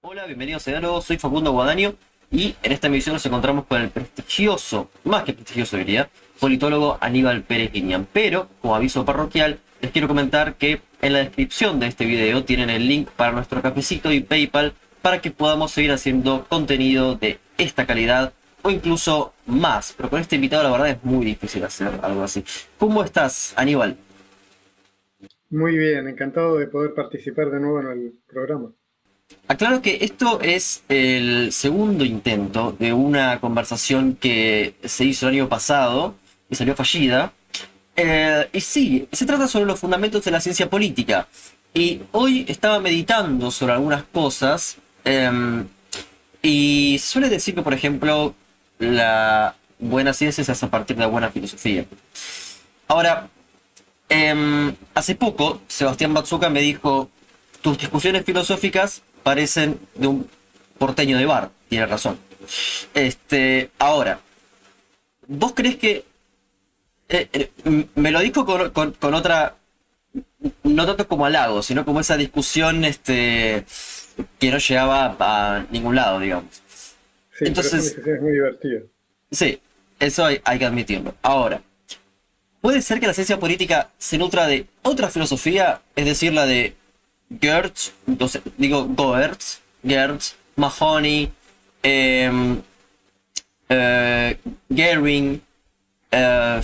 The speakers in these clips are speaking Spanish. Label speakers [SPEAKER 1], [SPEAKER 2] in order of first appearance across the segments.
[SPEAKER 1] Hola, bienvenidos a nuevo, soy Facundo Guadaño y en esta emisión nos encontramos con el prestigioso, más que prestigioso diría, politólogo Aníbal Pérez Guiñán. Pero, como aviso parroquial, les quiero comentar que en la descripción de este video tienen el link para nuestro cafecito y PayPal para que podamos seguir haciendo contenido de esta calidad o incluso más. Pero con este invitado la verdad es muy difícil hacer algo así. ¿Cómo estás, Aníbal?
[SPEAKER 2] Muy bien, encantado de poder participar de nuevo en el programa.
[SPEAKER 1] Aclaro que esto es el segundo intento de una conversación que se hizo el año pasado y salió fallida. Y sí, se trata sobre los fundamentos de la ciencia política. Y hoy estaba meditando sobre algunas cosas. Y se suele decir que, por ejemplo, la buena ciencia se hace a partir de la buena filosofía. Ahora, hace poco, Sebastián Batsuca me dijo, tus discusiones filosóficas parecen de un porteño de bar. Tiene razón. Ahora, ¿vos crees que... me lo dijo con otra... No tanto como halago, sino como esa discusión que no llegaba a ningún lado, digamos.
[SPEAKER 2] Sí, pero son
[SPEAKER 1] Entonces,
[SPEAKER 2] discusiones muy divertidas.
[SPEAKER 1] sí, eso hay que admitirlo. Ahora, ¿puede ser que la ciencia política se nutra de otra filosofía? Es decir, la de Gertz, entonces, digo Gertz, Mahoney, em, Gehring, eh,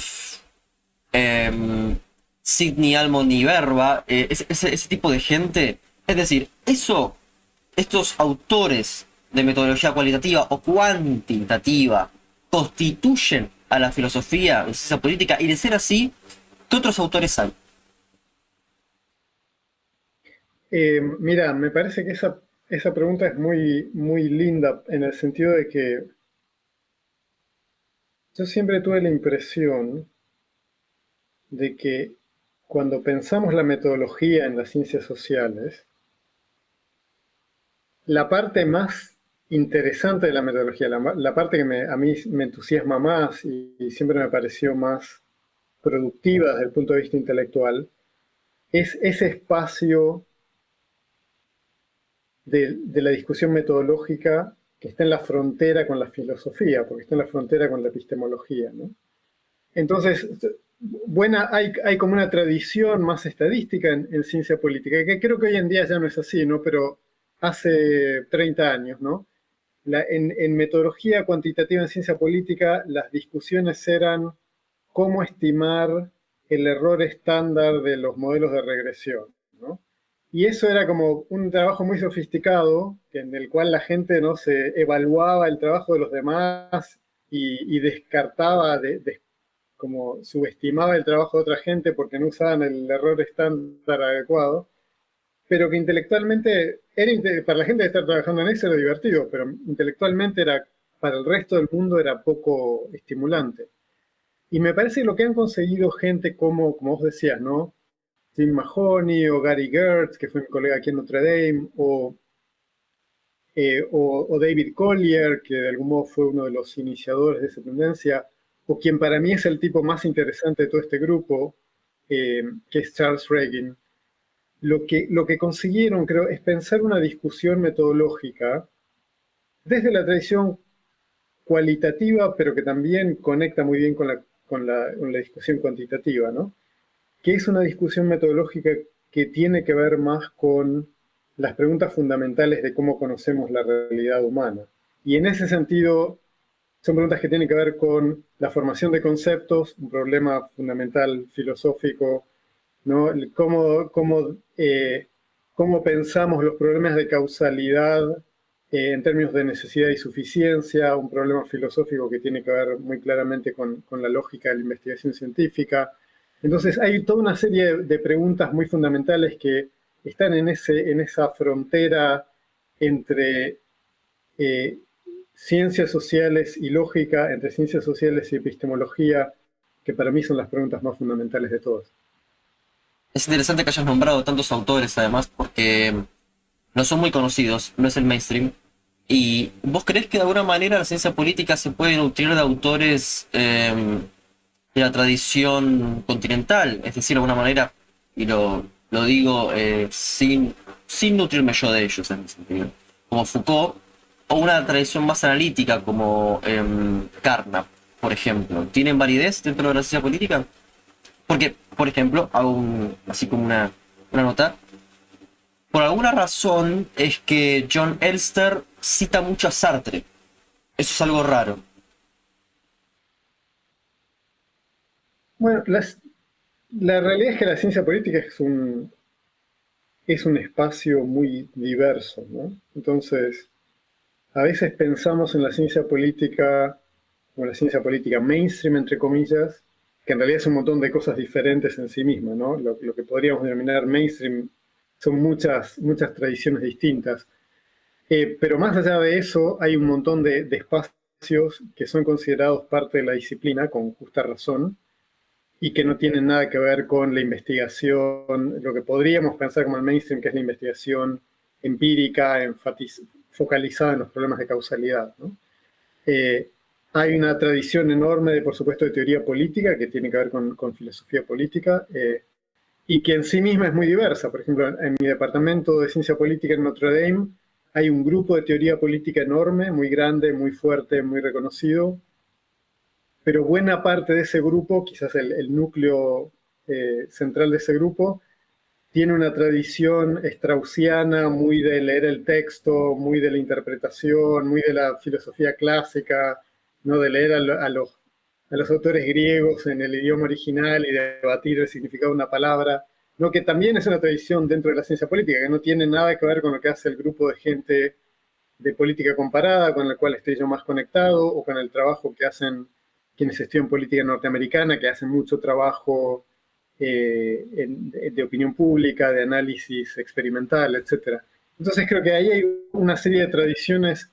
[SPEAKER 1] Sidney Almond y Verba, ese tipo de gente. Es decir, estos autores de metodología cualitativa o cuantitativa constituyen a la filosofía de ciencia política, y de ser así, ¿qué otros autores hay?
[SPEAKER 2] Mira, me parece que esa pregunta es muy linda en el sentido de que yo siempre tuve la impresión de que cuando pensamos la metodología en las ciencias sociales, la parte más interesante de la metodología, la parte que a mí me entusiasma más y siempre me pareció más productiva desde el punto de vista intelectual, es ese espacio de la discusión metodológica que está en la frontera con la filosofía, porque está en la frontera con la epistemología, ¿no? Entonces, hay como una tradición más estadística en ciencia política, que creo que hoy en día ya no es así, ¿no? Pero hace 30 años, ¿no? En metodología cuantitativa en ciencia política, las discusiones eran cómo estimar el error estándar de los modelos de regresión, ¿no? Y eso era como un trabajo muy sofisticado, en el cual la gente no se evaluaba el trabajo de los demás y descartaba, como subestimaba el trabajo de otra gente porque no usaban el error estándar adecuado, pero que intelectualmente, para la gente que está trabajando en eso era divertido, pero intelectualmente para el resto del mundo era poco estimulante. Y me parece que lo que han conseguido gente como vos decías, ¿no? Tim Mahoney o Gary Gertz, que fue mi colega aquí en Notre Dame, o David Collier, que de algún modo fue uno de los iniciadores de esa tendencia, o quien para mí es el tipo más interesante de todo este grupo, que es Charles Reagan. Lo que consiguieron, creo, es pensar una discusión metodológica desde la tradición cualitativa, pero que también conecta muy bien con la discusión cuantitativa, ¿no? Que es una discusión metodológica que tiene que ver más con las preguntas fundamentales de cómo conocemos la realidad humana. Y en ese sentido, son preguntas que tienen que ver con la formación de conceptos, un problema fundamental filosófico, ¿no? Cómo pensamos los problemas de causalidad en términos de necesidad y suficiencia, un problema filosófico que tiene que ver muy claramente con la lógica de la investigación científica. Entonces hay toda una serie de preguntas muy fundamentales que están en esa frontera entre eh, ciencias sociales y lógica, entre ciencias sociales y epistemología, que para mí son las preguntas más fundamentales de todas.
[SPEAKER 1] Es interesante que hayas nombrado tantos autores, además, porque no son muy conocidos, no es el mainstream. ¿Y vos crees que de alguna manera la ciencia política se puede nutrir de autores de la tradición continental? Es decir, de alguna manera, y lo digo sin nutrirme yo de ellos en ese sentido. como Foucault, o una tradición más analítica como Carnap, por ejemplo, ¿tienen validez dentro de la ciencia política? Porque, por ejemplo, así como una nota, por alguna razón es que John Elster cita mucho a Sartre. Eso es algo raro.
[SPEAKER 2] Bueno, la realidad es que la ciencia política es un espacio muy diverso, ¿no? Entonces, a veces pensamos en la ciencia política, como la ciencia política mainstream, entre comillas, que en realidad es un montón de cosas diferentes en sí misma, ¿no? Lo que podríamos denominar mainstream son muchas tradiciones distintas. Pero más allá de eso, hay un montón de espacios que son considerados parte de la disciplina, con justa razón, y que no tienen nada que ver con la investigación, lo que podríamos pensar como el mainstream, que es la investigación empírica, focalizada en los problemas de causalidad, ¿no? Eh, Hay una tradición enorme, por supuesto, de teoría política que tiene que ver con filosofía política y que en sí misma es muy diversa. Por ejemplo, en mi departamento de ciencia política en Notre Dame hay un grupo de teoría política enorme, muy grande, muy fuerte, muy reconocido, pero buena parte de ese grupo, quizás el núcleo central de ese grupo, tiene una tradición straussiana muy de leer el texto, muy de la interpretación, muy de la filosofía clásica, ¿no? De leer a los autores griegos en el idioma original y debatir el significado de una palabra, ¿no? Que también es una tradición dentro de la ciencia política, que no tiene nada que ver con lo que hace el grupo de gente de política comparada, con el cual estoy yo más conectado, o con el trabajo que hacen quienes estudian política norteamericana, que hacen mucho trabajo de opinión pública, de análisis experimental, etcétera. Entonces creo que ahí hay una serie de tradiciones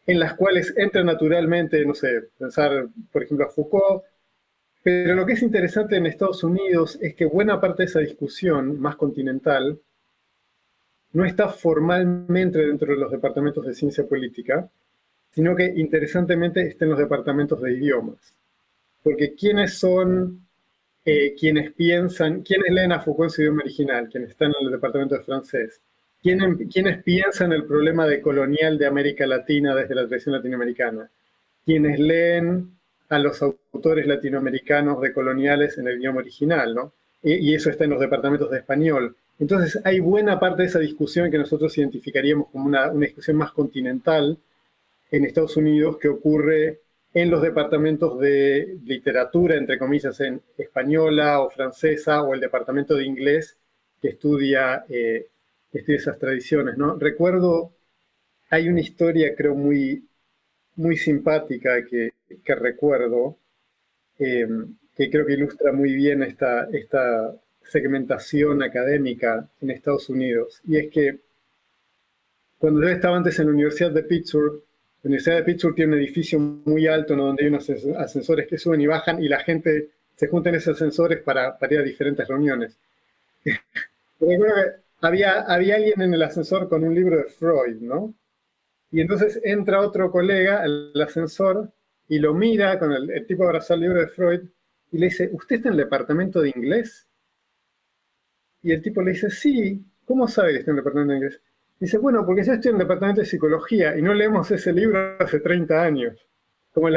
[SPEAKER 2] en las cuales entra naturalmente, no sé, pensar, por ejemplo, a Foucault, pero lo que es interesante en Estados Unidos es que buena parte de esa discusión más continental no está formalmente dentro de los departamentos de ciencia política, sino que interesantemente está en los departamentos de idiomas. Porque ¿quiénes son quienes piensan, quienes leen a Foucault en su idioma original, quienes están en el departamento de francés? ¿Quiénes piensan el problema de colonial de América Latina desde la tradición latinoamericana? Quienes leen a los autores latinoamericanos de coloniales en el idioma original, ¿no? Y eso está en los departamentos de español. Entonces hay buena parte de esa discusión que nosotros identificaríamos como una discusión más continental en Estados Unidos que ocurre en los departamentos de literatura, entre comillas, en española o francesa, o el departamento de inglés que estudia esas tradiciones, ¿no? Recuerdo, hay una historia creo muy simpática que recuerdo, eh, que creo que ilustra muy bien esta segmentación académica en Estados Unidos. Y es que cuando yo estaba antes en la Universidad de Pittsburgh, la Universidad de Pittsburgh tiene un edificio muy alto, ¿no? Donde hay unos ascensores que suben y bajan y la gente se junta en esos ascensores para ir a diferentes reuniones. Recuerdo que había alguien en el ascensor con un libro de Freud, ¿no? Y entonces entra otro colega al ascensor y lo mira con el tipo abrazado el libro de Freud y le dice, ¿usted está en el departamento de inglés? Y el tipo le dice, sí, ¿cómo sabe que está en el departamento de inglés? Dice, bueno, porque yo estoy en el departamento de psicología y no leemos ese libro hace 30 años. Como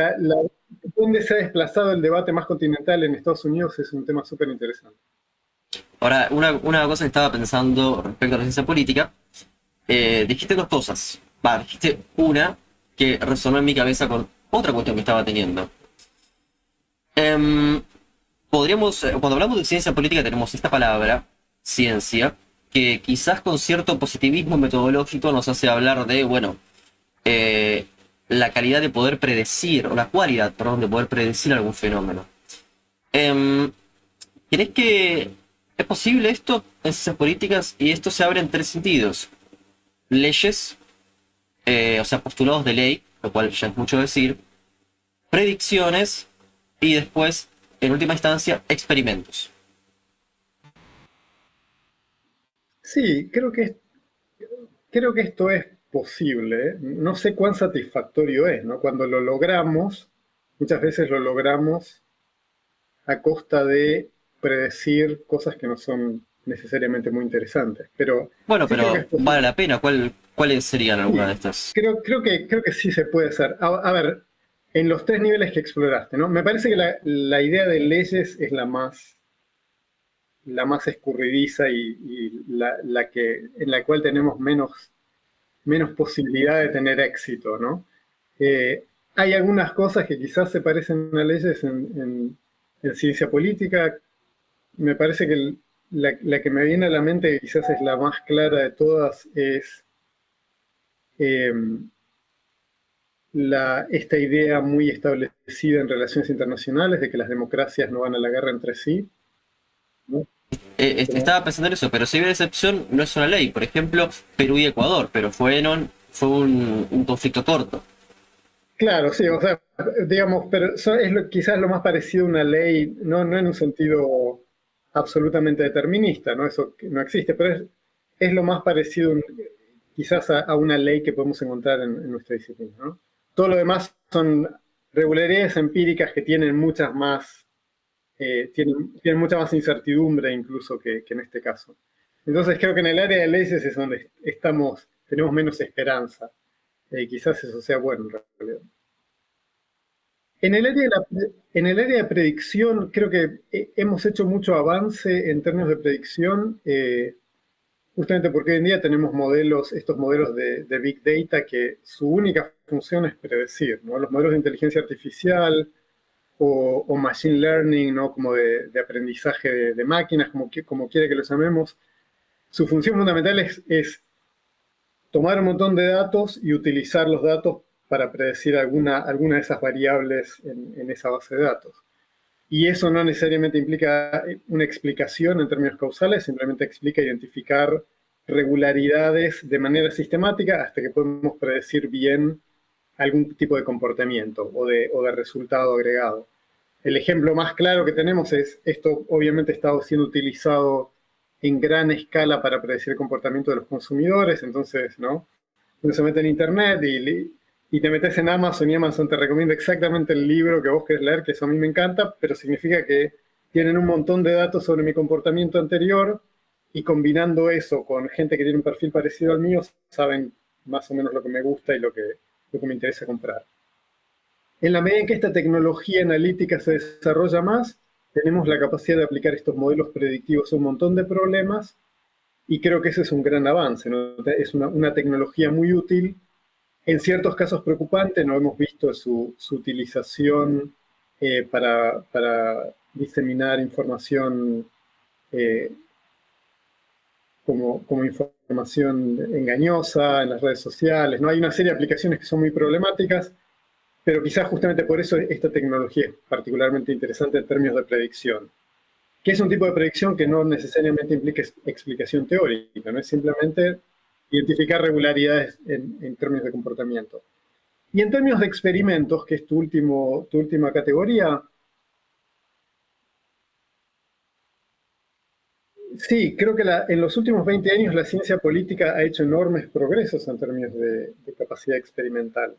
[SPEAKER 2] dónde se ha desplazado el debate más continental en Estados Unidos es un tema súper interesante.
[SPEAKER 1] Ahora, una cosa que estaba pensando respecto a la ciencia política, dijiste dos cosas. Dijiste una que resonó en mi cabeza con otra cuestión que estaba teniendo. Em, cuando hablamos de ciencia política tenemos esta palabra, ciencia, que quizás con cierto positivismo metodológico nos hace hablar de, bueno, la calidad de poder predecir, o la cualidad, perdón, de poder predecir algún fenómeno. Em, ¿Crees que es posible esto en ciencias políticas? Y esto se abre en tres sentidos. Leyes, o sea, postulados de ley, lo cual ya es mucho decir, predicciones y después, en última instancia, experimentos.
[SPEAKER 2] Sí, creo que esto es posible. ¿Eh? No sé cuán satisfactorio es, ¿no? Cuando lo logramos, muchas veces lo logramos a costa de predecir cosas que no son necesariamente muy interesantes. Pero
[SPEAKER 1] Bueno,
[SPEAKER 2] sí creo que es
[SPEAKER 1] pero vale
[SPEAKER 2] posible.
[SPEAKER 1] la pena. ¿Cuáles serían algunas de
[SPEAKER 2] Sí,
[SPEAKER 1] estas?
[SPEAKER 2] creo que sí se puede hacer. A ver, en los tres niveles que exploraste, ¿no? Me parece que la idea de leyes es la más escurridiza y en la cual tenemos menos posibilidad de tener éxito, ¿no? Hay algunas cosas que quizás se parecen a leyes en ciencia política. Me parece que la que me viene a la mente, que quizás es la más clara de todas, es eh, esta idea muy establecida en relaciones internacionales de que las democracias no van a la guerra entre sí, ¿no? Como,
[SPEAKER 1] Estaba pensando en eso, pero si hay una excepción, no es una ley. Por ejemplo, Perú y Ecuador, pero fue un conflicto corto.
[SPEAKER 2] claro, sí, o sea, digamos, pero eso es quizás lo más parecido a una ley, no en un sentido absolutamente determinista, ¿no? Eso no existe, pero es lo más parecido quizás a una ley que podemos encontrar en nuestra disciplina, ¿no? Todo lo demás son regularidades empíricas que tienen tienen mucha más incertidumbre incluso que en este caso. Entonces creo que en el área de leyes es donde tenemos menos esperanza. Quizás eso sea bueno en realidad. En el área de predicción, creo que hemos hecho mucho avance en términos de predicción, justamente porque hoy en día tenemos estos modelos de Big Data que su única función es predecir, ¿no? Los modelos de inteligencia artificial o Machine Learning, ¿no? Como de aprendizaje de máquinas, como quiera que los llamemos, su función fundamental es tomar un montón de datos y utilizar los datos para predecir alguna de esas variables en esa base de datos. Y eso no necesariamente implica una explicación en términos causales, simplemente explica identificar regularidades de manera sistemática hasta que podemos predecir bien algún tipo de comportamiento o de resultado agregado. El ejemplo más claro que tenemos es, esto obviamente está siendo utilizado en gran escala para predecir el comportamiento de los consumidores, entonces, ¿no? Uno se mete en internet y te metes en Amazon y Amazon te recomienda exactamente el libro que vos querés leer, que eso a mí me encanta, pero significa que tienen un montón de datos sobre mi comportamiento anterior y combinando eso con gente que tiene un perfil parecido al mío, saben más o menos lo que me gusta y lo que me interesa comprar. En la medida en que esta tecnología analítica se desarrolla más, tenemos la capacidad de aplicar estos modelos predictivos a un montón de problemas y creo que ese es un gran avance, ¿no? Es una tecnología muy útil, en ciertos casos preocupante, no hemos visto su utilización para diseminar información eh, como información engañosa en las redes sociales, ¿no? Hay una serie de aplicaciones que son muy problemáticas, pero quizás justamente por eso esta tecnología es particularmente interesante en términos de predicción, que es un tipo de predicción que no necesariamente implica explicación teórica, no es simplemente identificar regularidades en términos de comportamiento. Y en términos de experimentos, que es tu última categoría, sí, creo que en los últimos 20 años la ciencia política ha hecho enormes progresos en términos de capacidad experimental.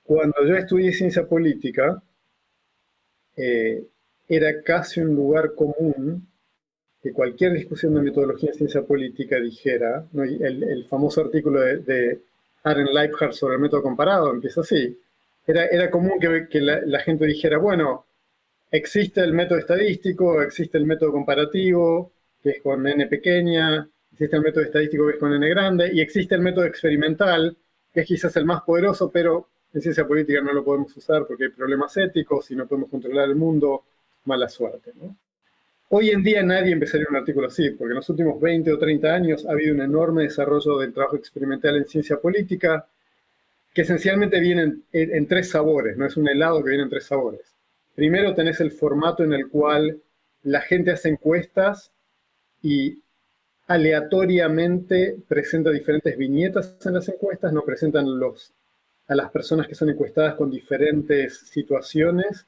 [SPEAKER 2] Cuando yo estudié ciencia política, eh, era casi un lugar común que cualquier discusión de metodología en ciencia política dijera, ¿no? Y el famoso artículo de Aaron Leibhardt sobre el método comparado empieza así. Era común que la gente dijera, bueno, existe el método estadístico, existe el método comparativo, que es con n pequeña, existe el método estadístico, que es con n grande, y existe el método experimental, que es quizás el más poderoso, pero en ciencia política no lo podemos usar porque hay problemas éticos y no podemos controlar el mundo, mala suerte, ¿no? Hoy en día nadie empezaría un artículo así, porque en los últimos 20 o 30 años ha habido un enorme desarrollo del trabajo experimental en ciencia política, que esencialmente viene en tres sabores, no es un helado que viene en tres sabores. Primero tenés el formato en el cual la gente hace encuestas y aleatoriamente presenta diferentes viñetas en las encuestas, no presentan a las personas que son encuestadas con diferentes situaciones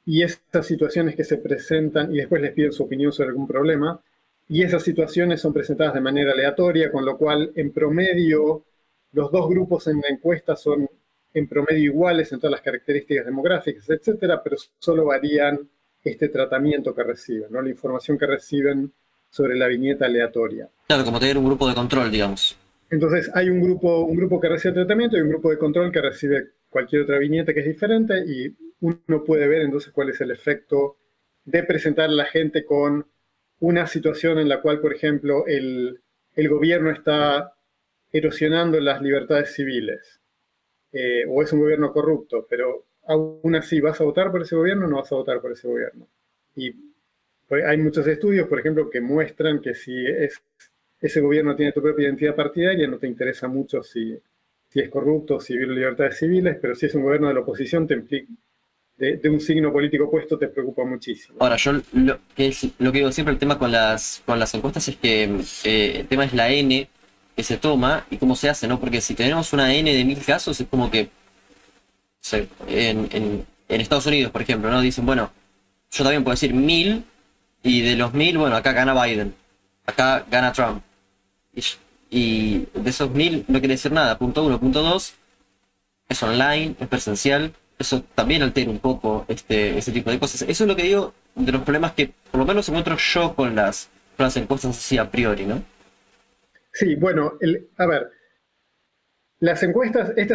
[SPEAKER 2] y esas situaciones que se presentan y después les piden su opinión sobre algún problema y esas situaciones son presentadas de manera aleatoria, con lo cual en promedio los dos grupos en la encuesta son en promedio iguales en todas las características demográficas, etcétera, pero solo varían este tratamiento que reciben, ¿no? La información que reciben sobre la viñeta aleatoria.
[SPEAKER 1] Claro, como tener un grupo de control, digamos.
[SPEAKER 2] Entonces hay un grupo que recibe tratamiento y un grupo de control que recibe cualquier otra viñeta que es diferente, y uno puede ver entonces cuál es el efecto de presentar a la gente con una situación en la cual, por ejemplo, el gobierno está erosionando las libertades civiles, o es un gobierno corrupto, pero aún así, ¿vas a votar por ese gobierno o no vas a votar por ese gobierno? Y pues, hay muchos estudios, por ejemplo, que muestran que si ese gobierno tiene tu propia identidad partidaria, no te interesa mucho si es corrupto, si viola libertades civiles, pero si es un gobierno de la oposición, de un signo político opuesto, te preocupa muchísimo.
[SPEAKER 1] Ahora, yo lo que digo siempre, el tema con las encuestas es que el tema es la N que se toma y cómo se hace, ¿no? Porque si tenemos una N de 1000 casos, es como que en Estados Unidos, por ejemplo, ¿no? Dicen, bueno, yo también puedo decir 1000 y de los 1000, bueno, acá gana Biden, acá gana Trump. Y de esos 1000 no quiere decir nada. Punto 1, punto 2, es online, es presencial. Eso también altera un poco ese tipo de cosas. Eso es lo que digo de los problemas que por lo menos encuentro yo con las encuestas así a priori, ¿no?
[SPEAKER 2] Sí, bueno, a ver, estas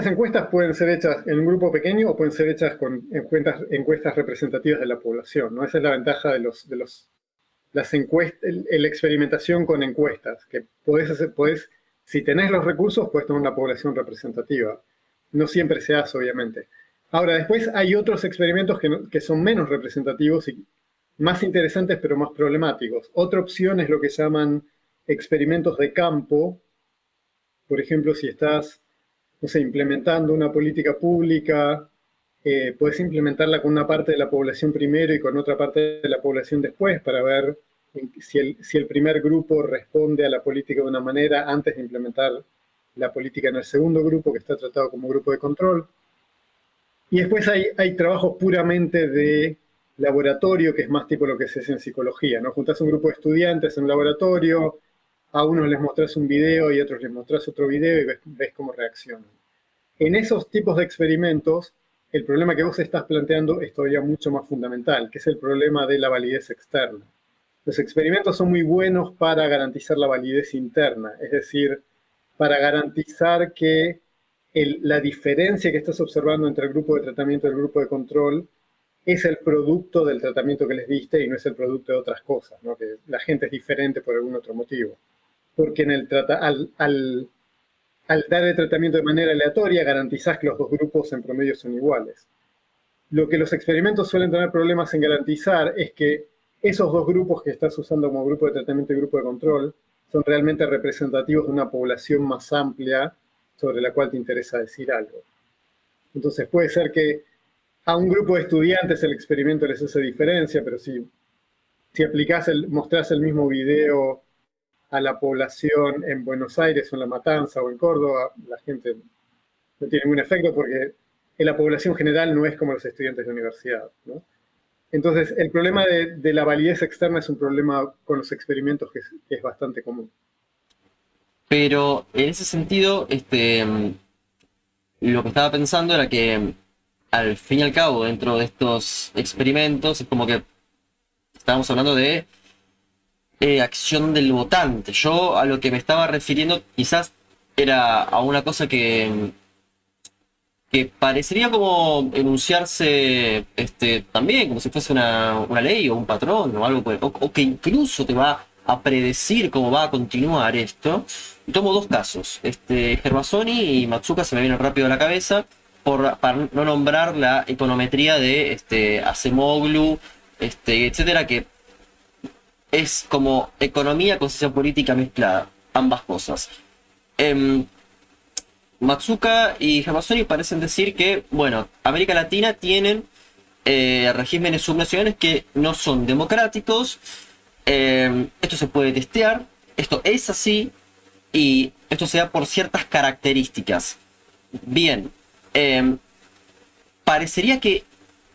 [SPEAKER 2] encuestas pueden ser hechas en un grupo pequeño o pueden ser hechas con encuestas representativas de la población, ¿no? Esa es la ventaja de las encuestas, la experimentación con encuestas, que si tenés los recursos, puedes tener una población representativa. No siempre se hace, obviamente. Ahora, después hay otros experimentos que son menos representativos y más interesantes, pero más problemáticos. Otra opción es lo que llaman experimentos de campo. Por ejemplo, si estás, no sé, implementando una política pública, puedes implementarla con una parte de la población primero y con otra parte de la población después, para ver si el primer grupo responde a la política de una manera antes de implementar la política en el segundo grupo, que está tratado como grupo de control. Y después hay trabajos puramente de laboratorio, que es más tipo lo que se hace en psicología, ¿no? Juntás un grupo de estudiantes en un laboratorio, a unos les mostrás un video y a otros les mostrás otro video y ves cómo reaccionan. En esos tipos de experimentos, el problema que vos estás planteando es todavía mucho más fundamental, que es el problema de la validez externa. Los experimentos son muy buenos para garantizar la validez interna, es decir, para garantizar que la diferencia que estás observando entre el grupo de tratamiento y el grupo de control es el producto del tratamiento que les diste y no es el producto de otras cosas, ¿no? Que la gente es diferente por algún otro motivo. Porque al dar el tratamiento de manera aleatoria, garantizás que los dos grupos en promedio son iguales. Lo que los experimentos suelen tener problemas en garantizar es que esos dos grupos que estás usando como grupo de tratamiento y grupo de control son realmente representativos de una población más amplia sobre la cual te interesa decir algo. Entonces puede ser que a un grupo de estudiantes el experimento les hace diferencia, pero si mostrás el mismo video a la población en Buenos Aires o en La Matanza o en Córdoba, la gente no tiene ningún efecto porque en la población general no es como los estudiantes de universidad, ¿no? Entonces, el problema de la validez externa es un problema con los experimentos que es bastante común.
[SPEAKER 1] Pero en ese sentido, lo que estaba pensando era que al fin y al cabo, dentro de estos experimentos, es como que estábamos hablando de acción del votante. Yo a lo que me estaba refiriendo quizás era a una cosa que parecería como enunciarse también, como si fuese una ley o un patrón o algo, o que incluso te va a predecir cómo va a continuar esto. Y tomo dos casos, Gervasoni y Matsuka se me vienen rápido a la cabeza, para no nombrar la econometría de Acemoglu, etcétera, que es como economía con ciencia política mezclada, ambas cosas. Matsuka y Gervasoni parecen decir que, bueno, América Latina tienen regímenes subnacionales que no son democráticos. Esto se puede testear, esto es así y esto se da por ciertas características. Bien, parecería que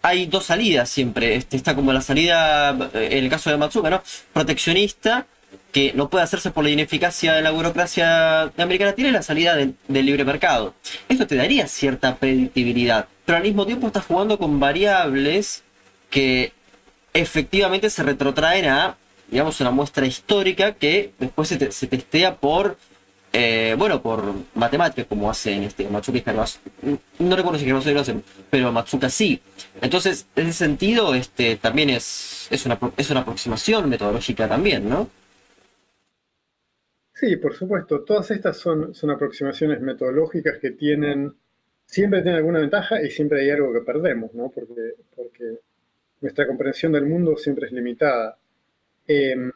[SPEAKER 1] hay dos salidas siempre. Está como la salida, en el caso de Matsuka, ¿no? Proteccionista, que no puede hacerse por la ineficacia de la burocracia de América Latina, y la salida del libre mercado. Esto te daría cierta predictibilidad, pero al mismo tiempo estás jugando con variables que efectivamente se retrotraen a digamos, una muestra histórica que después se testea por, bueno, por matemáticas, como hacen Matsuka y Hanabasu. No recuerdo si Hanabasu lo hacen, pero Matsuka sí. Entonces, en ese sentido, también es una aproximación metodológica también, ¿no?
[SPEAKER 2] Sí, por supuesto. Todas estas son aproximaciones metodológicas que siempre tienen alguna ventaja y siempre hay algo que perdemos, ¿no? Porque nuestra comprensión del mundo siempre es limitada. Eh,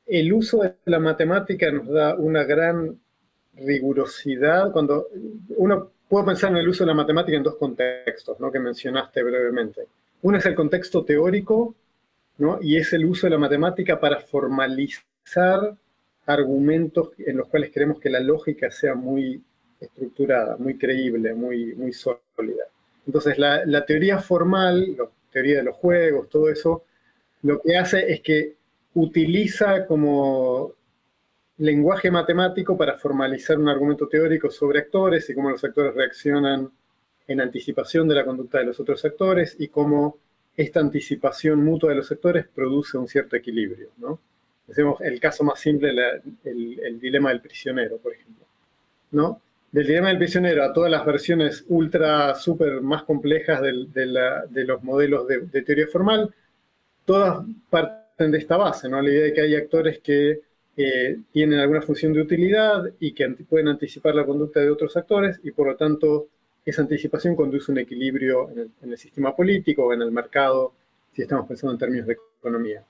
[SPEAKER 2] el uso de la matemática nos da una gran rigurosidad. Cuando uno puede pensar en el uso de la matemática en dos contextos, ¿no? Que mencionaste brevemente. Uno es el contexto teórico, ¿no? Y es el uso de la matemática para formalizar argumentos en los cuales queremos que la lógica sea muy estructurada, muy creíble, muy sólida. Entonces, la teoría formal, la teoría de los juegos, todo eso, lo que hace es que utiliza como lenguaje matemático para formalizar un argumento teórico sobre actores y cómo los actores reaccionan en anticipación de la conducta de los otros actores y cómo esta anticipación mutua de los actores produce un cierto equilibrio, ¿no? Hacemos el caso más simple, el dilema del prisionero, por ejemplo, ¿no? Del dilema del prisionero a todas las versiones ultra, súper más complejas de los modelos de teoría formal, todas parten de esta base, ¿no? La idea de que hay actores que tienen alguna función de utilidad y que pueden anticipar la conducta de otros actores y por lo tanto esa anticipación conduce a un equilibrio en el sistema político o en el mercado, si estamos pensando en términos de economía.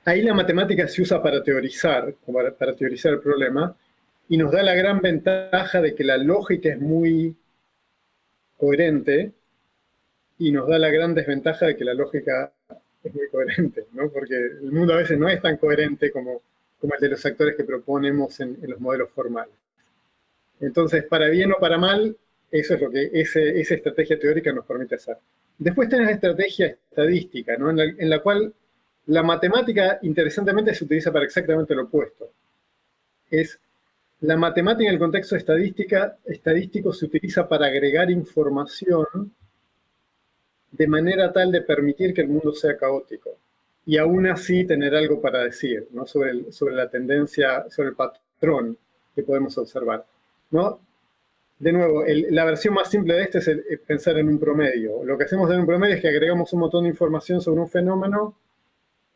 [SPEAKER 2] Ahí la matemática se usa para teorizar, para teorizar el problema, y nos da la gran ventaja de que la lógica es muy coherente y nos da la gran desventaja de que la lógica es muy coherente, ¿no? Porque el mundo a veces no es tan coherente como el de los actores que proponemos en los modelos formales. Entonces, para bien o para mal, eso es lo que esa estrategia teórica nos permite hacer. Después tenés la estrategia estadística, ¿no? En la cual la matemática, interesantemente, se utiliza para exactamente lo opuesto. Es la matemática en el contexto estadístico se utiliza para agregar información de manera tal de permitir que el mundo sea caótico y aún así tener algo para decir, ¿no? Sobre la tendencia, sobre el patrón que podemos observar, ¿no? De nuevo, la versión más simple de esto es pensar en un promedio. Lo que hacemos en un promedio es que agregamos un montón de información sobre un fenómeno,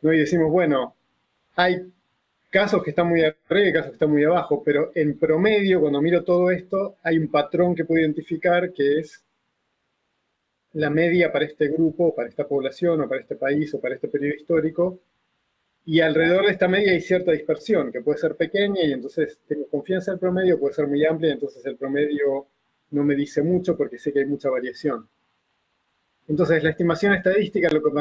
[SPEAKER 2] ¿no? Y decimos, bueno, hay casos que están muy arriba y casos que están muy abajo, pero en promedio, cuando miro todo esto, hay un patrón que puedo identificar que es la media para este grupo, para esta población, o para este país, o para este periodo histórico, y alrededor de esta media hay cierta dispersión, que puede ser pequeña, y entonces tengo confianza en el promedio, puede ser muy amplia, y entonces el promedio no me dice mucho porque sé que hay mucha variación. Entonces la estimación estadística lo que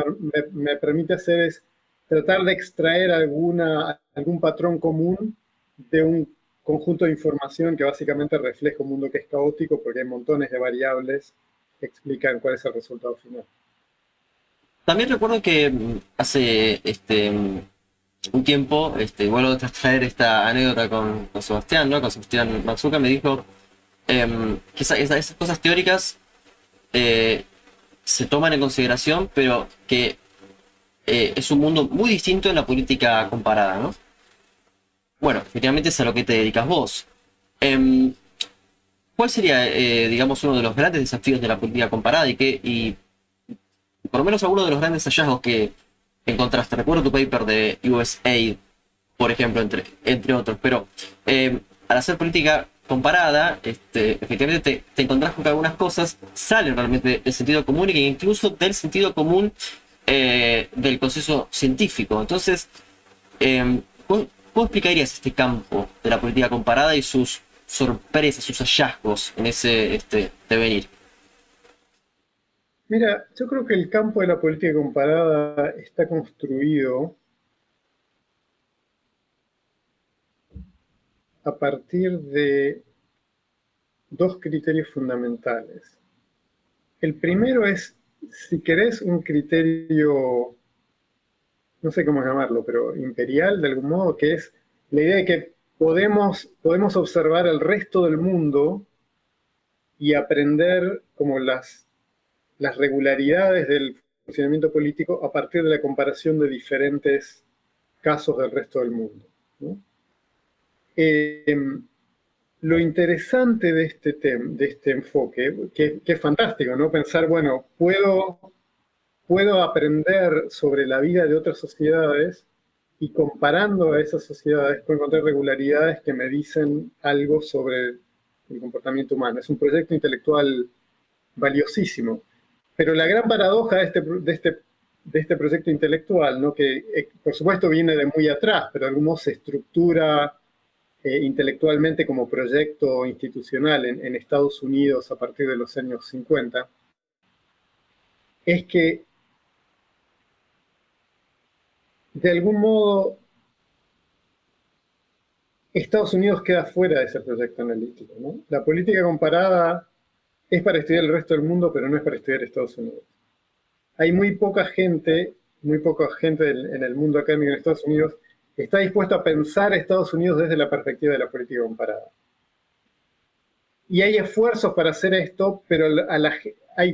[SPEAKER 2] me permite hacer es tratar de extraer algún patrón común de un conjunto de información que básicamente refleja un mundo que es caótico porque hay montones de variables que explican cuál es el resultado final.
[SPEAKER 1] También recuerdo que hace un tiempo, vuelvo a traer esta anécdota con Sebastián, ¿no? Con Sebastián Matsuka, me dijo que esas cosas teóricas eh, se toman en consideración, pero que es un mundo muy distinto en la política comparada, ¿no? Bueno, efectivamente es a lo que te dedicas vos. Em, ¿Cuál sería, digamos, uno de los grandes desafíos de la política comparada y por lo menos alguno de los grandes hallazgos que encontraste? Recuerdo tu paper de USAID, por ejemplo, entre otros, pero al hacer política comparada, efectivamente te encontrás con que algunas cosas salen realmente del sentido común y que incluso del sentido común del consenso científico. Entonces, ¿cómo explicarías este campo de la política comparada y sus sorpresas, sus hallazgos en ese devenir?
[SPEAKER 2] Mira, yo creo que el campo de la política comparada está construido a partir de dos criterios fundamentales. El primero es, si querés, un criterio, no sé cómo llamarlo, pero imperial de algún modo, que es la idea de que podemos observar el resto del mundo y aprender como las regularidades del funcionamiento político a partir de la comparación de diferentes casos del resto del mundo, ¿no? Lo interesante de este enfoque, que es fantástico, ¿no? Pensar, bueno, puedo aprender sobre la vida de otras sociedades y comparando a esas sociedades puedo encontrar regularidades que me dicen algo sobre el comportamiento humano. Es un proyecto intelectual valiosísimo. Pero la gran paradoja de este proyecto intelectual, ¿no? Que por supuesto viene de muy atrás, pero de algún modo se estructura intelectualmente como proyecto institucional en Estados Unidos a partir de los años 50, es que de algún modo Estados Unidos queda fuera de ese proyecto analítico, ¿no? La política comparada es para estudiar el resto del mundo, pero no es para estudiar Estados Unidos. Hay muy poca gente en el mundo académico en Estados Unidos que está dispuesta a pensar a Estados Unidos desde la perspectiva de la política comparada. Y hay esfuerzos para hacer esto, pero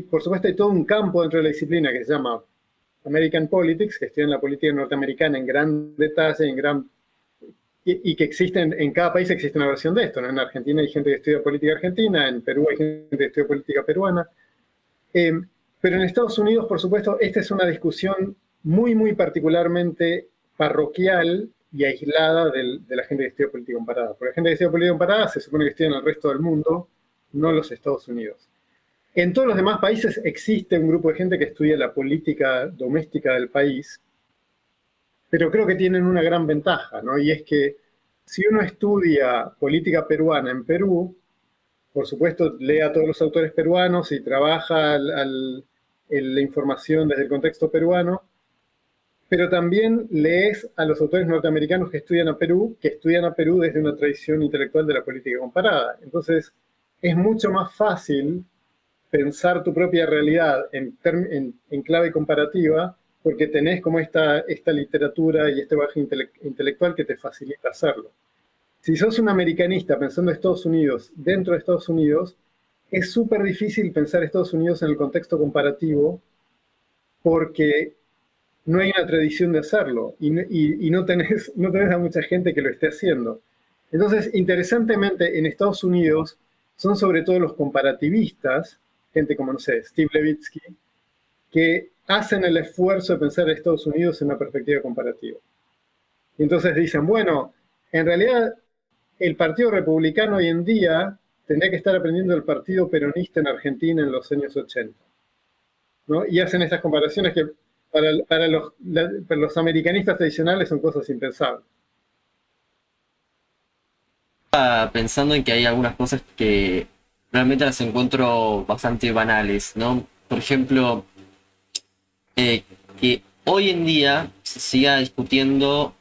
[SPEAKER 2] por supuesto hay todo un campo dentro de la disciplina que se llama American Politics, que estudia la política norteamericana en gran detalle, y que en cada país existe una versión de esto, ¿no? En Argentina hay gente que estudia política argentina, en Perú hay gente que estudia política peruana. Pero en Estados Unidos, por supuesto, esta es una discusión muy, muy particularmente parroquial y aislada de la gente que estudia política comparada. Porque la gente que estudia política comparada se supone que estudia en el resto del mundo, no los Estados Unidos. En todos los demás países existe un grupo de gente que estudia la política doméstica del país, pero creo que tienen una gran ventaja, ¿no? Y es que si uno estudia política peruana en Perú, por supuesto, lee a todos los autores peruanos y trabaja la información desde el contexto peruano, pero también lees a los autores norteamericanos que estudian a Perú desde una tradición intelectual de la política comparada. Entonces, es mucho más fácil pensar tu propia realidad en clave comparativa, porque tenés como esta literatura y este bagaje intelectual que te facilita hacerlo. Si sos un americanista pensando en Estados Unidos, dentro de Estados Unidos, es súper difícil pensar Estados Unidos en el contexto comparativo porque no hay una tradición de hacerlo y no tenés a mucha gente que lo esté haciendo. Entonces, interesantemente, en Estados Unidos son sobre todo los comparativistas, gente como, no sé, Steve Levitsky, que hacen el esfuerzo de pensar a Estados Unidos en una perspectiva comparativa. Y entonces dicen, bueno, en realidad el Partido Republicano hoy en día tendría que estar aprendiendo del Partido Peronista en Argentina en los años 80, ¿no? Y hacen estas comparaciones que para los americanistas tradicionales son cosas impensables.
[SPEAKER 1] Pensando en que hay algunas cosas que realmente las encuentro bastante banales, ¿no? Por ejemplo, que hoy en día se siga discutiendo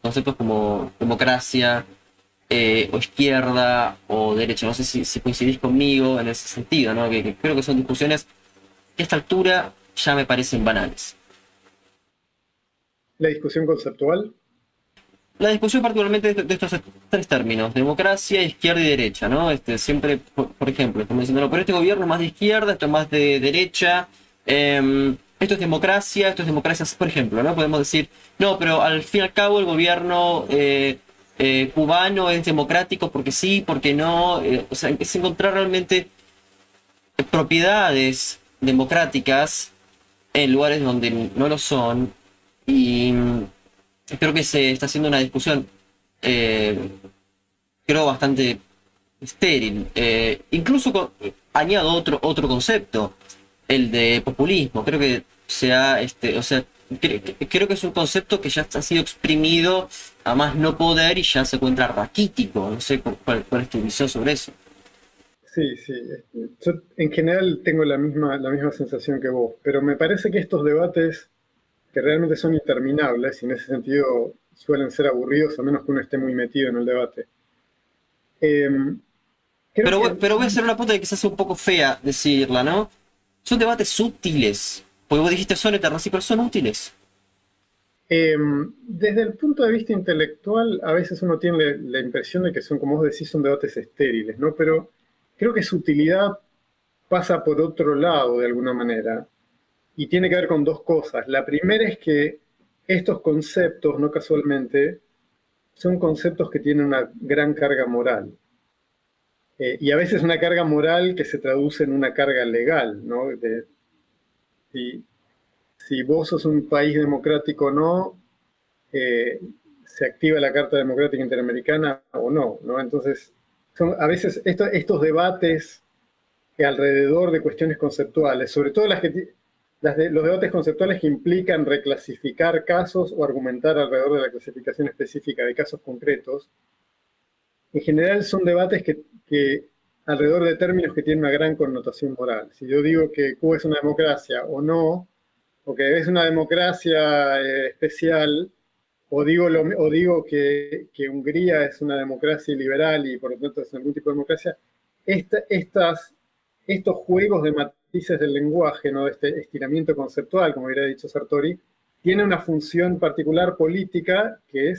[SPEAKER 1] conceptos como democracia, o izquierda o derecha. No sé si coincidís conmigo en ese sentido, ¿no? Que creo que son discusiones que a esta altura ya me parecen banales.
[SPEAKER 2] La discusión conceptual.
[SPEAKER 1] La discusión particularmente de estos tres términos, democracia, izquierda y derecha, ¿no? Siempre, por ejemplo, estamos diciendo, no, pero este gobierno es más de izquierda, esto es más de derecha, esto es democracia, por ejemplo, ¿no? Podemos decir, no, pero al fin y al cabo el gobierno cubano es democrático porque sí, porque no, o sea, es encontrar realmente propiedades democráticas en lugares donde no lo son y creo que se está haciendo una discusión, creo, bastante estéril. Añado otro concepto, el de populismo. Creo que creo que es un concepto que ya ha sido exprimido a más no poder y ya se encuentra raquítico. No sé cuál es tu visión sobre eso.
[SPEAKER 2] Sí, sí. Yo en general tengo la misma sensación que vos, pero me parece que estos debates que realmente son interminables y en ese sentido suelen ser aburridos a menos que uno esté muy metido en el debate.
[SPEAKER 1] Pero voy a hacer una punta que quizás sea un poco fea decirla, ¿no? Son debates sutiles. Porque vos dijiste son eternos, sí, pero son útiles.
[SPEAKER 2] Desde el punto de vista intelectual, a veces uno tiene la impresión de que son, como vos decís, son debates estériles, ¿no? Pero creo que su utilidad pasa por otro lado de alguna manera. y tiene que ver con dos cosas. La primera es que estos conceptos, no casualmente, son conceptos que tienen una gran carga moral. Y a veces una carga moral que se traduce en una carga legal, ¿no? Si, si vos sos un país democrático o no, eh, se activa la Carta Democrática Interamericana o no, ¿no? Entonces, a veces estos debates que alrededor de cuestiones conceptuales, sobre todo los debates conceptuales que implican reclasificar casos o argumentar alrededor de la clasificación específica de casos concretos, en general son debates que alrededor de términos que tienen una gran connotación moral. Si yo digo que Cuba es una democracia o no, o que es una democracia especial, o digo que Hungría es una democracia liberal y por lo tanto es algún tipo de democracia, estos juegos de matices del lenguaje, ¿no? De este estiramiento conceptual, como hubiera dicho Sartori, tiene una función particular política que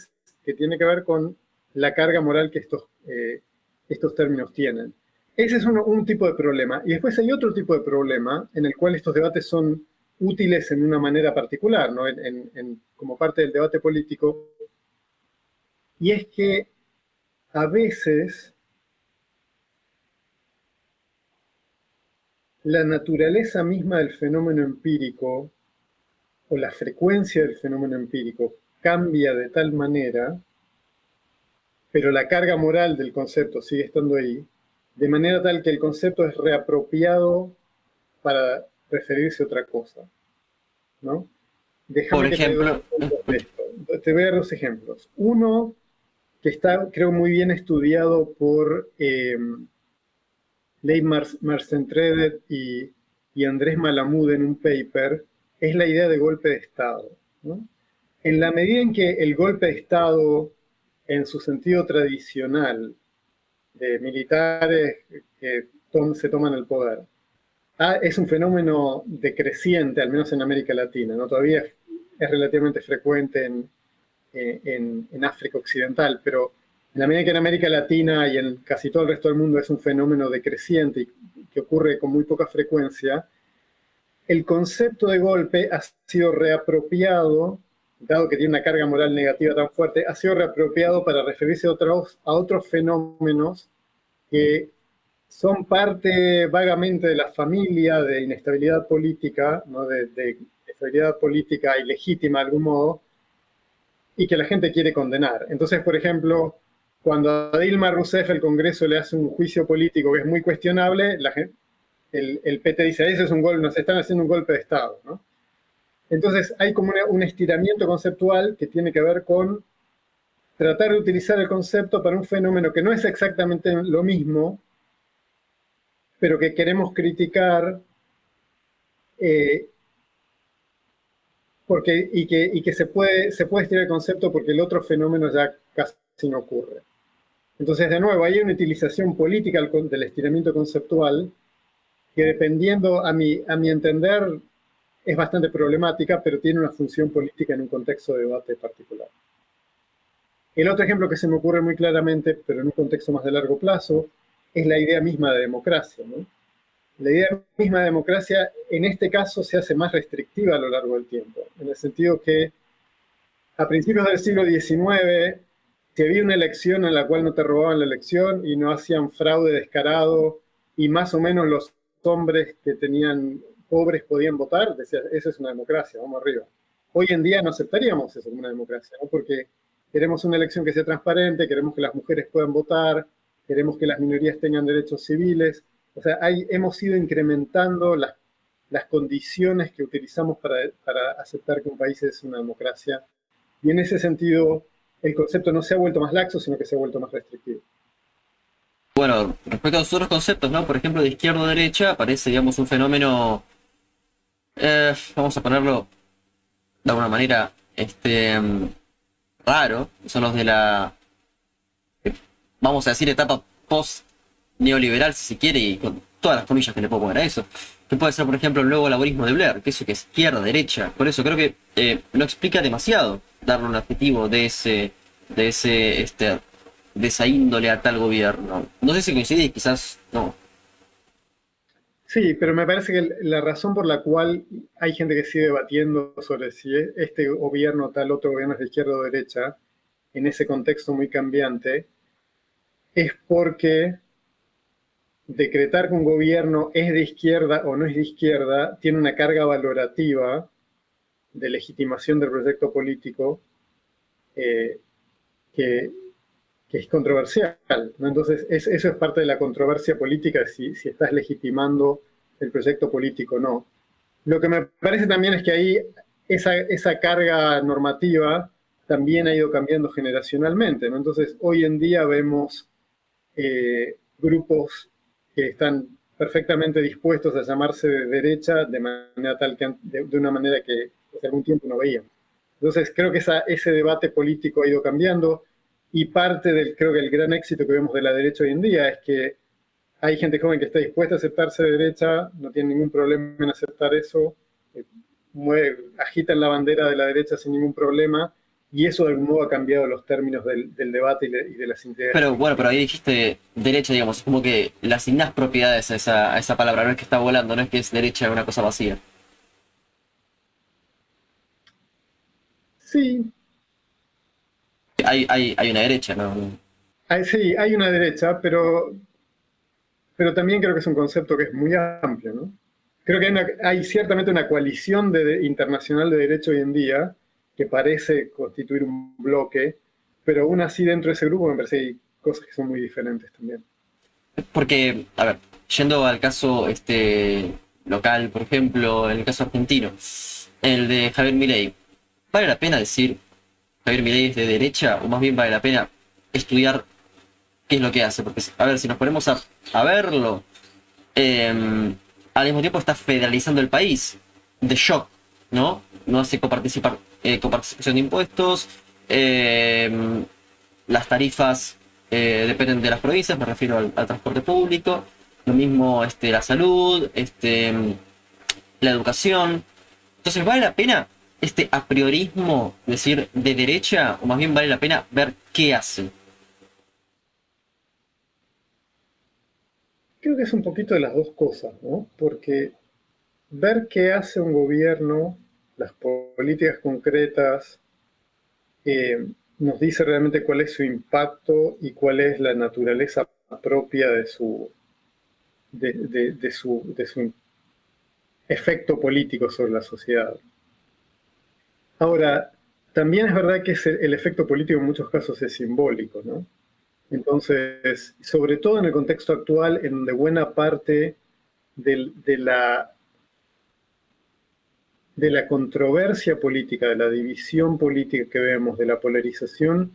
[SPEAKER 2] tiene que ver con la carga moral que estos términos tienen. Ese es un tipo de problema. Y después hay otro tipo de problema en el cual estos debates son útiles en una manera particular, ¿no? Como parte del debate político, y es que a veces la naturaleza misma del fenómeno empírico o la frecuencia del fenómeno empírico cambia de tal manera, pero la carga moral del concepto sigue estando ahí, de manera tal que el concepto es reapropiado para referirse a otra cosa, ¿no?
[SPEAKER 1] Por
[SPEAKER 2] Déjame que te dé dos
[SPEAKER 1] ejemplo,
[SPEAKER 2] ejemplos de esto. Te voy a dar dos ejemplos. Uno, que está, creo, muy bien estudiado por Leigh Marstendredet y Andrés Malamud en un paper, es la idea de golpe de Estado, ¿no? En la medida en que el golpe de Estado, en su sentido tradicional, de militares que se toman el poder, es un fenómeno decreciente, al menos en América Latina, ¿no? Todavía es relativamente frecuente en África Occidental, pero en la medida que en América Latina y en casi todo el resto del mundo es un fenómeno decreciente y que ocurre con muy poca frecuencia, el concepto de golpe ha sido reapropiado, dado que tiene una carga moral negativa tan fuerte, ha sido reapropiado para referirse a otros fenómenos que son parte vagamente de la familia de inestabilidad política, ¿no? de estabilidad política ilegítima de algún modo, y que la gente quiere condenar. Entonces, por ejemplo, cuando a Dilma Rousseff el Congreso le hace un juicio político que es muy cuestionable, el PT dice, ese es un golpe, nos están haciendo un golpe de Estado, ¿no? Entonces hay como un estiramiento conceptual que tiene que ver con tratar de utilizar el concepto para un fenómeno que no es exactamente lo mismo, pero que queremos criticar y que se puede estirar el concepto porque el otro fenómeno ya casi no ocurre. Entonces, de nuevo, hay una utilización política del estiramiento conceptual que dependiendo, a mi entender, es bastante problemática, pero tiene una función política en un contexto de debate particular. El otro ejemplo que se me ocurre muy claramente, pero en un contexto más de largo plazo, es la idea misma de democracia, ¿no? La idea misma de democracia, en este caso, se hace más restrictiva a lo largo del tiempo, en el sentido que a principios del siglo XIX, si había una elección en la cual no te robaban la elección y no hacían fraude descarado y más o menos los hombres que tenían pobres podían votar, decía, eso es una democracia, vamos arriba. Hoy en día no aceptaríamos eso como una democracia, ¿no? Porque queremos una elección que sea transparente, queremos que las mujeres puedan votar, queremos que las minorías tengan derechos civiles. O sea, hemos ido incrementando las condiciones que utilizamos para aceptar que un país es una democracia. Y en ese sentido, el concepto no se ha vuelto más laxo, sino que se ha vuelto más restrictivo.
[SPEAKER 1] bueno, respecto a los otros conceptos, ¿no? Por ejemplo, de izquierda o derecha, parece, digamos, un fenómeno, vamos a ponerlo de alguna manera, raro. Son los de la, vamos a decir, etapa post-neoliberal, si se quiere, y con todas las comillas que le puedo poner a eso. Que puede ser, por ejemplo, el nuevo laborismo de Blair, que eso que es izquierda, derecha. Por eso creo que no explica demasiado darle un adjetivo de esa índole a tal gobierno. No sé si coincide, quizás no.
[SPEAKER 2] Sí, pero me parece que la razón por la cual hay gente que sigue debatiendo sobre si este gobierno o tal otro gobierno es de izquierda o derecha, en ese contexto muy cambiante, es porque decretar que un gobierno es de izquierda o no es de izquierda tiene una carga valorativa de legitimación del proyecto político eh, que, que, es controversial, ¿no? Entonces, eso es parte de la controversia política, si estás legitimando el proyecto político o no. Lo que me parece también es que ahí esa carga normativa también ha ido cambiando generacionalmente, ¿no? Entonces, hoy en día vemos grupos que están perfectamente dispuestos a llamarse de derecha de manera tal que de una manera que hace algún tiempo no veíamos. Entonces creo que ese debate político ha ido cambiando y parte del, creo que el gran éxito que vemos de la derecha hoy en día es que hay gente joven que está dispuesta a aceptarse de derecha, no tiene ningún problema en aceptar eso, agitan la bandera de la derecha sin ningún problema, y eso de algún modo ha cambiado los términos del debate y de las ideas
[SPEAKER 1] Pero bueno, pero
[SPEAKER 2] políticas.
[SPEAKER 1] ahí dijiste derecha, digamos, es como que le asignás propiedades a esa palabra, no es que está volando, no es que es derecha una cosa vacía.
[SPEAKER 2] Sí,
[SPEAKER 1] Hay una derecha, ¿no?
[SPEAKER 2] sí, hay una derecha, pero también creo que es un concepto que es muy amplio, ¿no? Creo que hay ciertamente una coalición internacional de derecho hoy en día que parece constituir un bloque, pero aún así dentro de ese grupo me parece que hay cosas que son muy diferentes también.
[SPEAKER 1] Porque, a ver, yendo al caso local, por ejemplo, en el caso argentino, el de Javier Milei, ¿vale la pena decir Javier Milei es de derecha o más bien vale la pena estudiar qué es lo que hace? Porque, a ver, si nos ponemos a verlo, al mismo tiempo está federalizando el país de shock, ¿no? No hace coparticipación de impuestos, las tarifas dependen de las provincias, me refiero al transporte público, lo mismo la salud, la educación. Entonces, ¿vale la pena este a priorismo decir de derecha o más bien vale la pena ver qué hace?
[SPEAKER 2] Creo que es un poquito de las dos cosas, ¿no? Porque ver qué hace un gobierno, las políticas concretas, nos dice realmente cuál es su impacto y cuál es la naturaleza propia de su efecto político sobre la sociedad. Ahora, también es verdad que el efecto político en muchos casos es simbólico, ¿no? Entonces, sobre todo en el contexto actual, en donde buena parte de la controversia política, de la división política que vemos, de la polarización,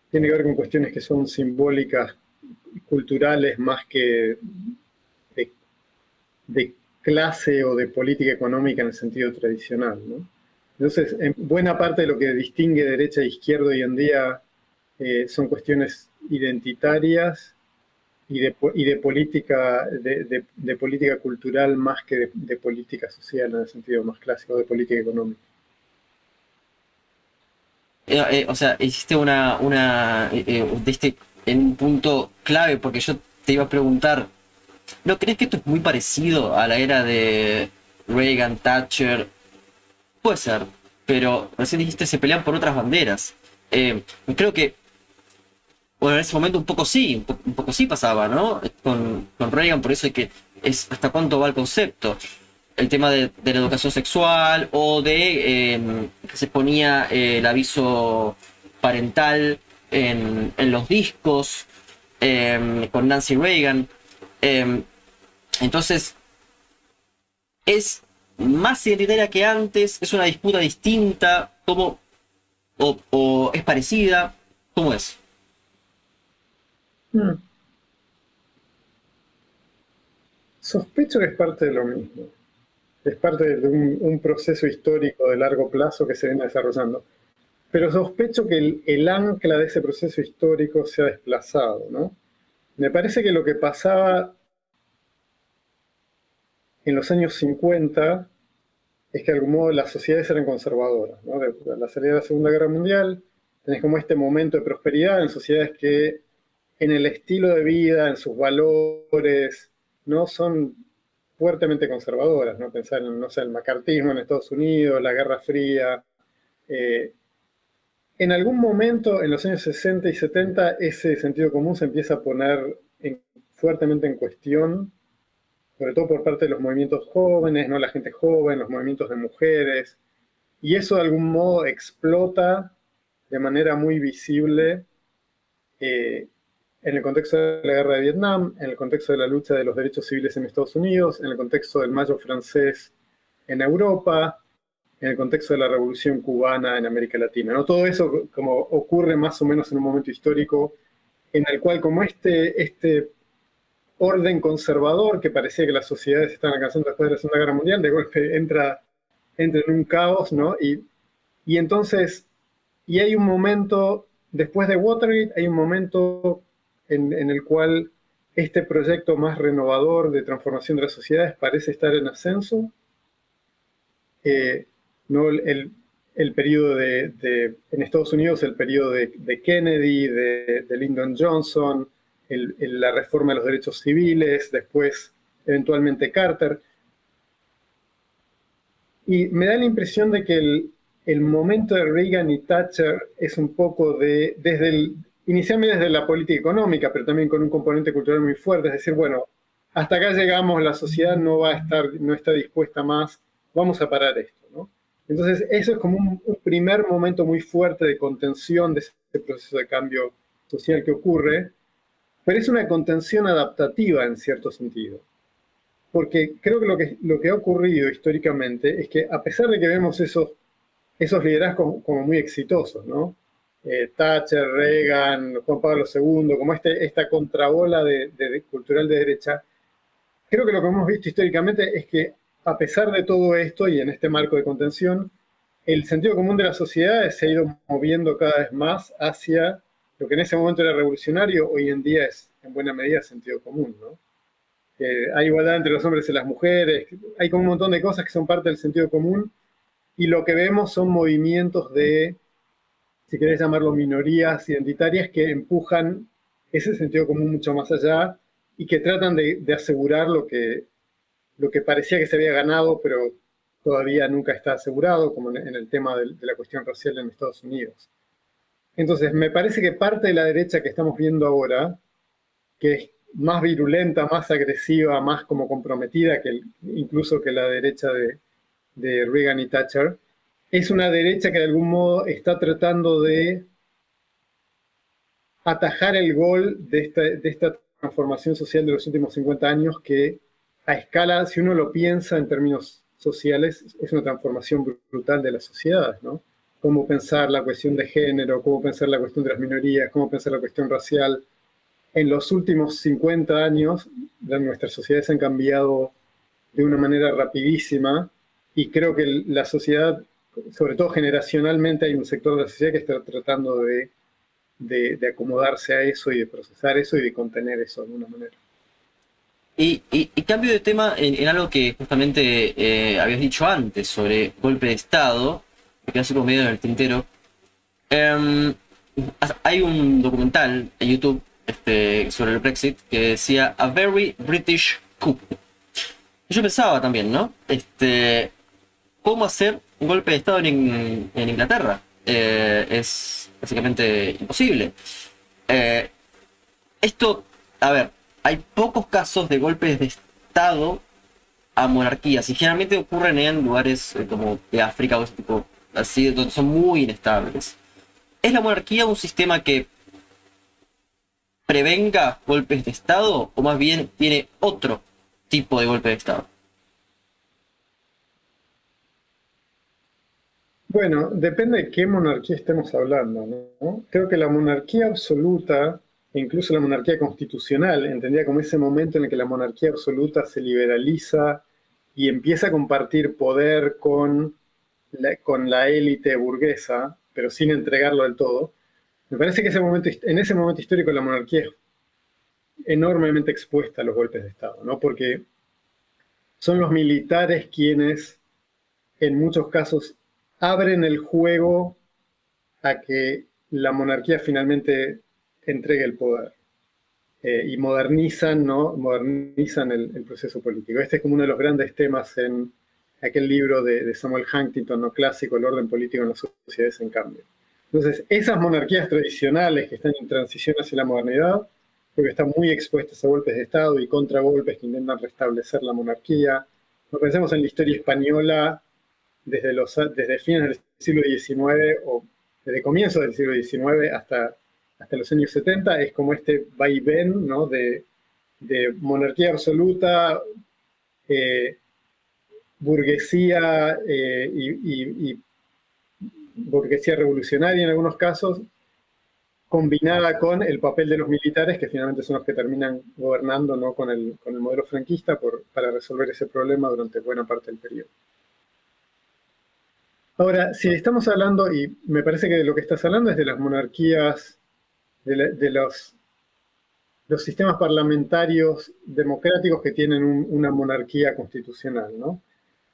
[SPEAKER 2] tiene que ver con cuestiones que son simbólicas, culturales, más que de, de clase o de política económica en el sentido tradicional, ¿no? Entonces, en buena parte de lo que distingue derecha e izquierda hoy en día son cuestiones identitarias y de política, de política cultural más que de política social en el sentido más clásico, de política económica.
[SPEAKER 1] O sea, hiciste diste en un punto clave porque yo te iba a preguntar, ¿no crees que esto es muy parecido a la era de Reagan, Thatcher? Puede ser, pero recién dijiste se pelean por otras banderas. Creo que, bueno, en ese momento un poco sí, un poco sí pasaba, ¿no? Con Reagan, por eso es que es hasta cuánto va el concepto. El tema de la educación sexual o de que se ponía el aviso parental en los discos con Nancy Reagan. Eh, entonces, es más identitaria que antes, es una disputa distinta, o es parecida, ¿cómo es?
[SPEAKER 2] Mm. Sospecho que es parte de lo mismo. Es parte de un proceso histórico de largo plazo que se viene desarrollando. Pero sospecho que el ancla de ese proceso histórico se ha desplazado, ¿no? Me parece que lo que pasaba en los años 50 es que de algún modo las sociedades eran conservadoras, ¿no? De la salida de la Segunda Guerra Mundial, tenés como este momento de prosperidad en sociedades que en el estilo de vida, en sus valores, no son fuertemente conservadoras, ¿no? Pensar en, no sé, el macartismo en Estados Unidos, la Guerra Fría. eh, en algún momento, en los años 60 y 70, ese sentido común se empieza a poner fuertemente en cuestión, sobre todo por parte de los movimientos jóvenes, ¿no? La gente joven, los movimientos de mujeres, y eso de algún modo explota de manera muy visible eh, en el contexto de la guerra de Vietnam, en el contexto de la lucha de los derechos civiles en Estados Unidos, en el contexto del Mayo francés en Europa, en el contexto de la Revolución cubana en América Latina, ¿no? Todo eso como ocurre más o menos en un momento histórico en el cual como este orden conservador que parecía que las sociedades estaban alcanzando después de la Segunda Guerra Mundial, de golpe entra en un caos, ¿no? Y entonces, y hay un momento, después de Watergate, hay un momento en el cual este proyecto más renovador de transformación de las sociedades parece estar en ascenso. ¿No? El periodo en Estados Unidos, el periodo de Kennedy, de Lyndon Johnson, la reforma de los derechos civiles, después eventualmente Carter. Y me da la impresión de que el momento de Reagan y Thatcher es un poco inicialmente desde la política económica, pero también con un componente cultural muy fuerte, es decir, bueno, hasta acá llegamos, la sociedad no está dispuesta más, vamos a parar esto, ¿no? Entonces, eso es como un primer momento muy fuerte de contención de ese proceso de cambio social que ocurre, pero es una contención adaptativa en cierto sentido. Porque creo que lo que ha ocurrido históricamente es que a pesar de que vemos esos liderazgos como muy exitosos, ¿no? Thatcher, Reagan, Juan Pablo II, como esta contrabola cultural de derecha, creo que lo que hemos visto históricamente es que a pesar de todo esto y en este marco de contención, el sentido común de las sociedades se ha ido moviendo cada vez más hacia lo que en ese momento era revolucionario, hoy en día es en buena medida sentido común, ¿no? Hay igualdad entre los hombres y las mujeres, hay como un montón de cosas que son parte del sentido común, y lo que vemos son movimientos de, si querés llamarlo, minorías identitarias que empujan ese sentido común mucho más allá y que tratan de asegurar lo que parecía que se había ganado, pero todavía nunca está asegurado, como en el tema de la cuestión racial en Estados Unidos. Entonces, me parece que parte de la derecha que estamos viendo ahora, que es más virulenta, más agresiva, más como comprometida incluso que la derecha de Reagan y Thatcher, es una derecha que de algún modo está tratando de atajar el gol de esta transformación social de los últimos 50 años que a escala, si uno lo piensa en términos sociales, es una transformación brutal de las sociedades, ¿no? Cómo pensar la cuestión de género, cómo pensar la cuestión de las minorías, cómo pensar la cuestión racial. En los últimos 50 años, nuestras sociedades han cambiado de una manera rapidísima y creo que la sociedad, sobre todo generacionalmente, hay un sector de la sociedad que está tratando de acomodarse a eso y de procesar eso y de contener eso de alguna manera.
[SPEAKER 1] Y cambio de tema en algo que justamente habías dicho antes sobre golpe de Estado, que quedó así como medio en el tintero. Em, Hay un documental en YouTube sobre el Brexit que decía A Very British Coup. Yo pensaba también, ¿no? ¿Cómo hacer un golpe de Estado en Inglaterra? Es básicamente imposible. Eh, a ver, hay pocos casos de golpes de Estado a monarquías y generalmente ocurren en lugares como de África o ese tipo así, donde son muy inestables. ¿Es la monarquía un sistema que prevenga golpes de Estado o más bien tiene otro tipo de golpe de Estado?
[SPEAKER 2] Bueno, depende de qué monarquía estemos hablando, ¿no? Creo que la monarquía absoluta, e incluso la monarquía constitucional, entendida como ese momento en el que la monarquía absoluta se liberaliza y empieza a compartir poder con la élite burguesa, pero sin entregarlo del todo, me parece que en ese momento histórico la monarquía es enormemente expuesta a los golpes de Estado, ¿no? Porque son los militares quienes, en muchos casos, abren el juego a que la monarquía finalmente entregue el poder. y modernizan, ¿no? Modernizan el proceso político. Este es como uno de los grandes temas en aquel libro de Samuel Huntington, ¿no? Clásico, El orden político en las sociedades en cambio. Entonces, esas monarquías tradicionales que están en transición hacia la modernidad, porque están muy expuestas a golpes de Estado y contragolpes que intentan restablecer la monarquía. No pensemos en la historia española desde fines del siglo XIX o desde comienzos del siglo XIX hasta los años 70, es como este vaivén, ¿no? de monarquía absoluta, burguesía y burguesía revolucionaria en algunos casos, combinada con el papel de los militares, que finalmente son los que terminan gobernando, ¿no? con el modelo franquista para resolver ese problema durante buena parte del periodo. Ahora, si estamos hablando, y me parece que de lo que estás hablando es de las monarquías, de los sistemas parlamentarios democráticos que tienen una monarquía constitucional, ¿no?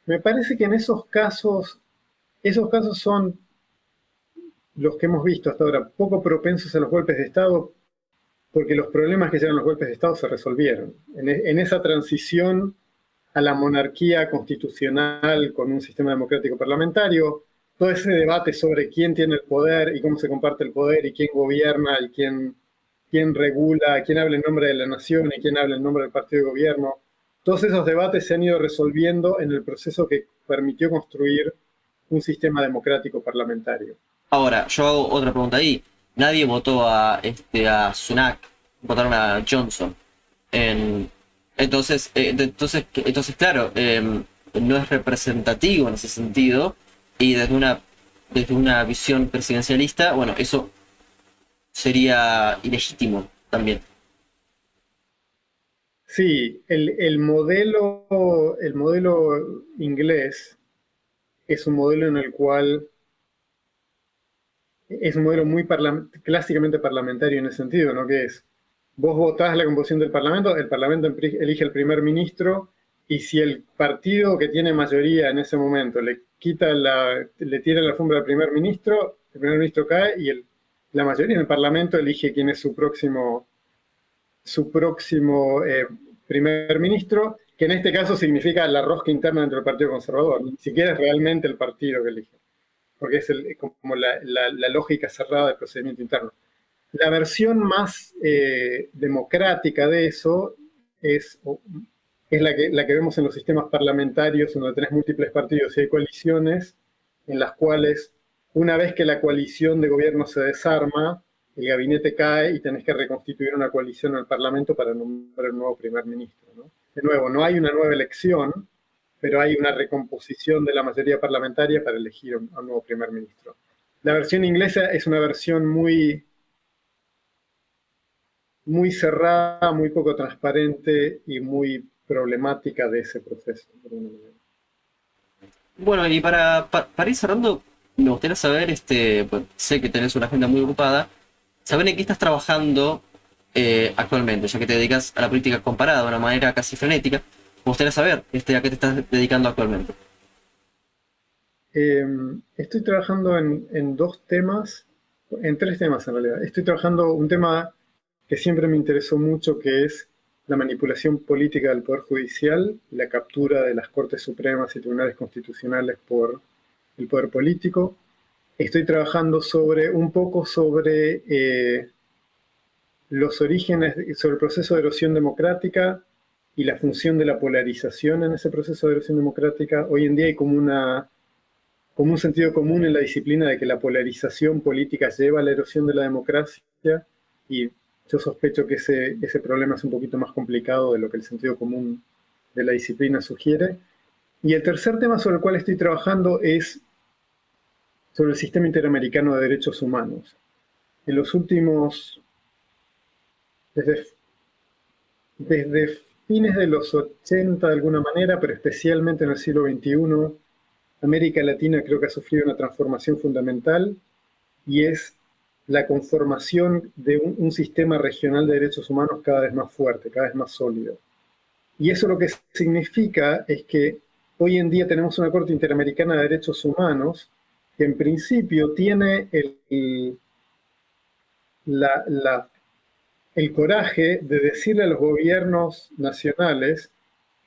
[SPEAKER 2] Me parece que en esos casos son los que hemos visto hasta ahora poco propensos a los golpes de Estado, porque los problemas que llevan los golpes de Estado se resolvieron. En esa transición a la monarquía constitucional con un sistema democrático parlamentario, todo ese debate sobre quién tiene el poder y cómo se comparte el poder y quién gobierna y quién regula, quién habla en nombre de la nación y quién habla en nombre del partido de gobierno, todos esos debates se han ido resolviendo en el proceso que permitió construir un sistema democrático parlamentario.
[SPEAKER 1] Ahora, yo hago otra pregunta ahí. Nadie votó a Sunak, votaron a Johnson. Entonces, claro, no es representativo en ese sentido. Y desde una visión presidencialista, bueno, eso sería ilegítimo también.
[SPEAKER 2] Sí, el modelo inglés es un modelo en el cual es un modelo muy clásicamente parlamentario en ese sentido, ¿no? Que es, vos votás la composición del Parlamento, el Parlamento elige el primer ministro, y si el partido que tiene mayoría en ese momento le tira la alfombra al primer ministro, el primer ministro cae y la mayoría en el Parlamento elige quién es su próximo primer ministro, que en este caso significa la rosca interna dentro del Partido Conservador, ni siquiera es realmente el partido que elige, porque es como la lógica cerrada del procedimiento interno. La versión más democrática de eso es la que vemos en los sistemas parlamentarios, donde tenés múltiples partidos y hay coaliciones, en las cuales, una vez que la coalición de gobierno se desarma, el gabinete cae y tenés que reconstituir una coalición en el Parlamento para nombrar un nuevo primer ministro, ¿no? De nuevo, no hay una nueva elección, pero hay una recomposición de la mayoría parlamentaria para elegir a un nuevo primer ministro. La versión inglesa es una versión muy cerrada, muy poco transparente y muy problemática de ese proceso.
[SPEAKER 1] Bueno, y para ir cerrando, me gustaría saber, pues, sé que tenés una agenda muy ocupada, saber en qué estás trabajando actualmente, ya que te dedicas a la política comparada de una manera casi frenética. Me gustaría saber a qué te estás dedicando actualmente.
[SPEAKER 2] Estoy trabajando en dos temas, en tres temas en realidad. Estoy trabajando un tema que siempre me interesó mucho, que es la manipulación política del Poder Judicial, la captura de las Cortes Supremas y Tribunales Constitucionales por el poder político. Estoy trabajando un poco sobre los orígenes, sobre el proceso de erosión democrática y la función de la polarización en ese proceso de erosión democrática. Hoy en día hay como un sentido común en la disciplina de que la polarización política lleva a la erosión de la democracia, y yo sospecho que ese problema es un poquito más complicado de lo que el sentido común de la disciplina sugiere. Y el tercer tema sobre el cual estoy trabajando es sobre el sistema interamericano de derechos humanos. En los últimos, desde fines de los 80 de alguna manera, pero especialmente en el siglo XXI, América Latina creo que ha sufrido una transformación fundamental, y es la conformación de un sistema regional de derechos humanos cada vez más fuerte, cada vez más sólido. Y eso lo que significa es que hoy en día tenemos una Corte Interamericana de Derechos Humanos que en principio tiene el coraje de decirle a los gobiernos nacionales,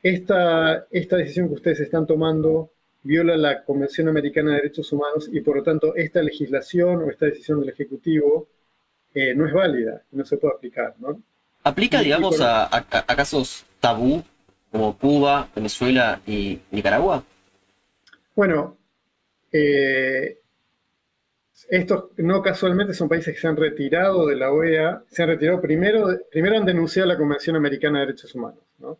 [SPEAKER 2] esta decisión que ustedes están tomando viola la Convención Americana de Derechos Humanos y por lo tanto esta legislación o esta decisión del Ejecutivo no es válida, no se puede aplicar, ¿no?
[SPEAKER 1] ¿Aplica, digamos, a casos tabú como Cuba, Venezuela y Nicaragua?
[SPEAKER 2] Bueno, estos no casualmente son países que se han retirado de la OEA, se han retirado primero han denunciado la Convención Americana de Derechos Humanos, ¿no?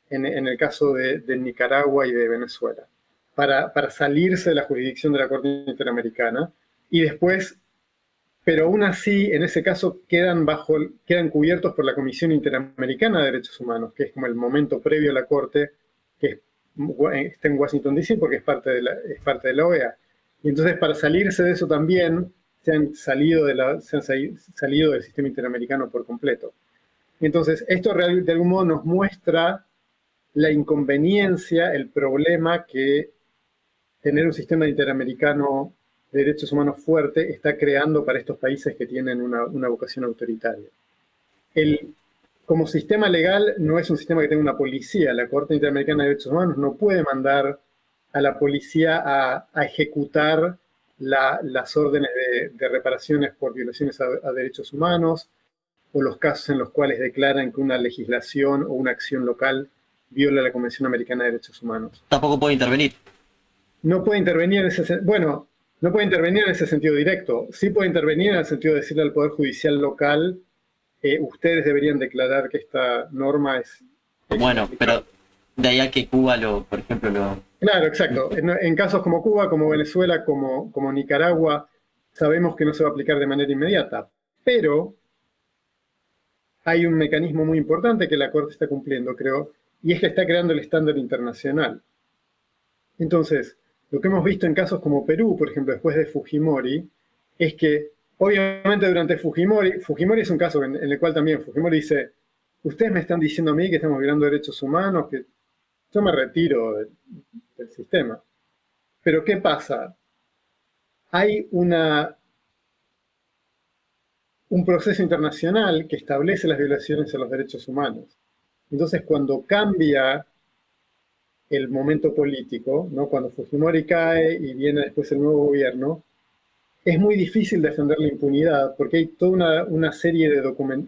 [SPEAKER 2] En el caso de Nicaragua y de Venezuela, para salirse de la jurisdicción de la Corte Interamericana, y después, pero aún así, en ese caso, quedan cubiertos por la Comisión Interamericana de Derechos Humanos, que es como el momento previo a la Corte, que está en Washington, D.C., porque es parte de la OEA. Y entonces, para salirse de eso también, se han salido del sistema interamericano por completo. Entonces, esto de algún modo nos muestra la inconveniencia, el problema que tener un sistema interamericano de derechos humanos fuerte está creando para estos países que tienen una vocación autoritaria. Como sistema legal no es un sistema que tenga una policía. La Corte Interamericana de Derechos Humanos no puede mandar a la policía a ejecutar las órdenes de reparaciones por violaciones a derechos humanos o los casos en los cuales declaran que una legislación o una acción local viola la Convención Americana de Derechos Humanos.
[SPEAKER 1] Tampoco puede intervenir.
[SPEAKER 2] No puede intervenir en ese bueno, no puede intervenir en ese sentido directo. Sí puede intervenir en el sentido de decirle al Poder Judicial local, ustedes deberían declarar que esta norma es...
[SPEAKER 1] Bueno, pero de ahí a que Cuba por ejemplo, lo...
[SPEAKER 2] Claro, exacto. En casos como Cuba, como Venezuela, como Nicaragua, sabemos que no se va a aplicar de manera inmediata. Pero hay un mecanismo muy importante que la Corte está cumpliendo, creo, y es que está creando el estándar internacional. Entonces, lo que hemos visto en casos como Perú, por ejemplo, después de Fujimori, es que, obviamente, durante Fujimori es un caso en el cual también Fujimori dice, ustedes me están diciendo a mí que estamos violando derechos humanos, que yo me retiro del sistema. Pero ¿qué pasa? Hay un proceso internacional que establece las violaciones a los derechos humanos. Entonces, cuando cambia el momento político, ¿no? Cuando Fujimori cae y viene después el nuevo gobierno, es muy difícil defender la impunidad porque hay toda una serie de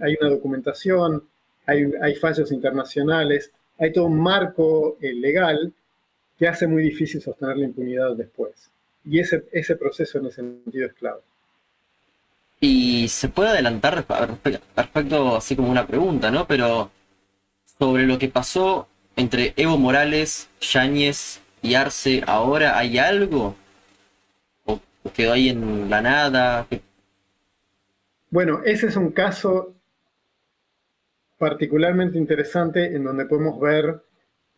[SPEAKER 2] hay una documentación, hay fallos internacionales, hay todo un marco legal que hace muy difícil sostener la impunidad después. Y ese proceso en ese sentido es clave.
[SPEAKER 1] Y se puede adelantar respecto, así como una pregunta, ¿no? Pero sobre lo que pasó entre Evo Morales, Yáñez y Arce ahora, ¿hay algo? ¿O quedó ahí en la nada?
[SPEAKER 2] Bueno, ese es un caso particularmente interesante en donde podemos ver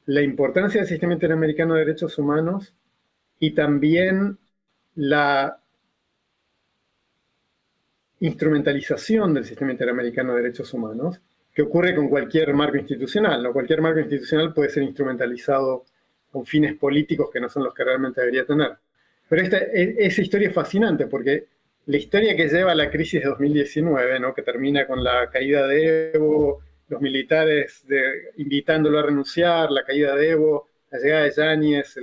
[SPEAKER 2] la importancia del sistema interamericano de derechos humanos y también la instrumentalización del sistema interamericano de derechos humanos, que ocurre con cualquier marco institucional, ¿no? Cualquier marco institucional puede ser instrumentalizado con fines políticos que no son los que realmente debería tener. Pero esa historia es fascinante porque la historia que lleva a la crisis de 2019, ¿no? Que termina con la caída de Evo, los militares invitándolo a renunciar, la caída de Evo, la llegada de Yáñez,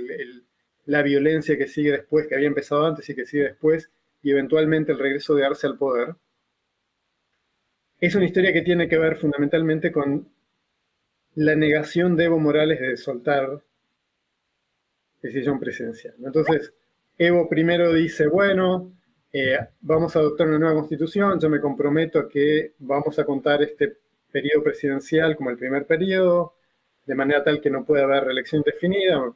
[SPEAKER 2] la violencia que sigue después, que había empezado antes y que sigue después, y eventualmente el regreso de Arce al poder, es una historia que tiene que ver fundamentalmente con la negación de Evo Morales de soltar decisión presidencial. Entonces, Evo primero dice, bueno, vamos a adoptar una nueva constitución, yo me comprometo a que vamos a contar este periodo presidencial como el primer periodo, de manera tal que no pueda haber reelección indefinida.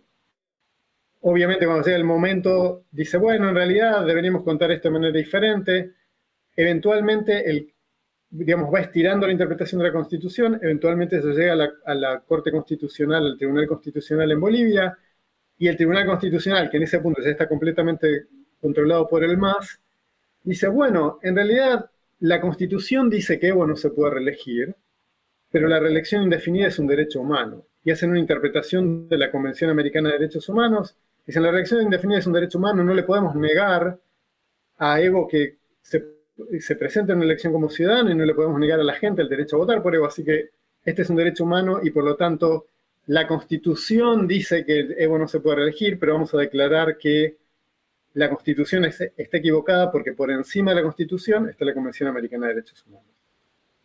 [SPEAKER 2] Obviamente cuando llega el momento, dice, bueno, en realidad deberíamos contar esto de manera diferente. Eventualmente, va estirando la interpretación de la Constitución, eventualmente eso llega a la Corte Constitucional, al Tribunal Constitucional en Bolivia, y el Tribunal Constitucional, que en ese punto ya está completamente controlado por el MAS, dice, bueno, en realidad la Constitución dice que Evo no se puede reelegir, pero la reelección indefinida es un derecho humano. Y hacen una interpretación de la Convención Americana de Derechos Humanos. Dicen, la reelección indefinida es un derecho humano, no le podemos negar a Evo que se presenta en una elección como ciudadano y no le podemos negar a la gente el derecho a votar por Evo, así que este es un derecho humano y por lo tanto la Constitución dice que Evo no se puede reelegir, pero vamos a declarar que la Constitución está equivocada porque por encima de la Constitución está la Convención Americana de Derechos Humanos.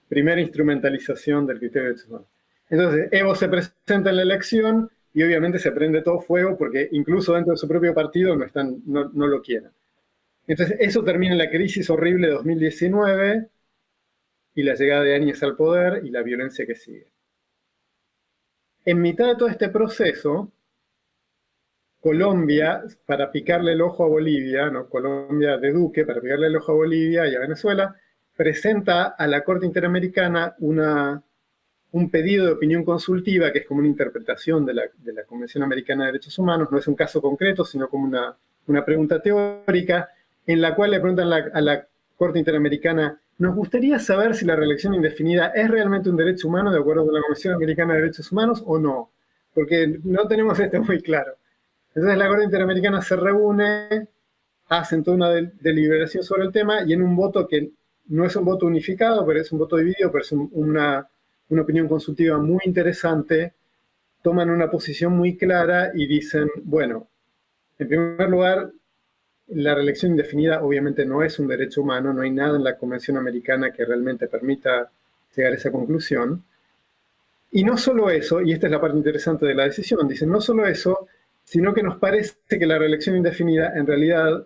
[SPEAKER 2] Primera instrumentalización del criterio de derechos humanos. Entonces, Evo se presenta en la elección y obviamente se prende todo fuego porque incluso dentro de su propio partido no lo quieren. Entonces, eso termina en la crisis horrible de 2019 y la llegada de Áñez al poder y la violencia que sigue. En mitad de todo este proceso, Colombia, para picarle el ojo a Bolivia, ¿no? Colombia de Duque, para picarle el ojo a Bolivia y a Venezuela, presenta a la Corte Interamericana un pedido de opinión consultiva, que es como una interpretación de la Convención Americana de Derechos Humanos, no es un caso concreto, sino como una pregunta teórica, en la cual le preguntan a la Corte Interamericana, nos gustaría saber si la reelección indefinida es realmente un derecho humano de acuerdo con la Convención Americana de Derechos Humanos o no, porque no tenemos esto muy claro. Entonces la Corte Interamericana se reúne, hacen toda una deliberación sobre el tema y en un voto que no es un voto unificado, pero es un voto dividido, pero es una opinión consultiva muy interesante, toman una posición muy clara y dicen, bueno, en primer lugar, la reelección indefinida obviamente no es un derecho humano, no hay nada en la Convención Americana que realmente permita llegar a esa conclusión. Y no solo eso, y esta es la parte interesante de la decisión, dicen, no solo eso, sino que nos parece que la reelección indefinida en realidad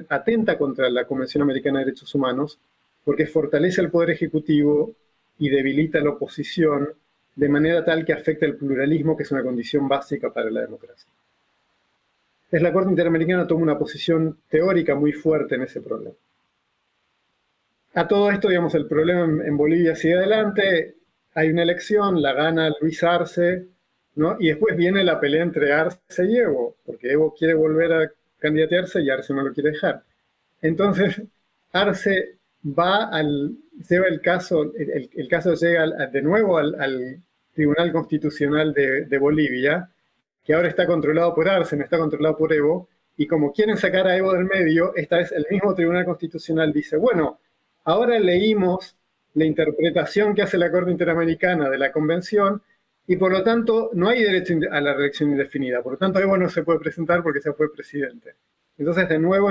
[SPEAKER 2] atenta contra la Convención Americana de Derechos Humanos, porque fortalece al Poder Ejecutivo y debilita la oposición de manera tal que afecta el pluralismo, que es una condición básica para la democracia. Entonces la Corte Interamericana toma una posición teórica muy fuerte en ese problema. A todo esto, digamos, el problema en Bolivia sigue adelante, hay una elección, la gana Luis Arce, ¿no? Y después viene la pelea entre Arce y Evo, porque Evo quiere volver a candidatearse y Arce no lo quiere dejar. Entonces, Arce lleva el caso llega de nuevo al Tribunal Constitucional de Bolivia, que ahora está controlado por Arce, no está controlado por Evo, y como quieren sacar a Evo del medio, esta vez el mismo Tribunal Constitucional dice, bueno, ahora leímos la interpretación que hace la Corte Interamericana de la Convención, y por lo tanto no hay derecho a la reelección indefinida, por lo tanto Evo no se puede presentar porque ya fue presidente. Entonces, de nuevo,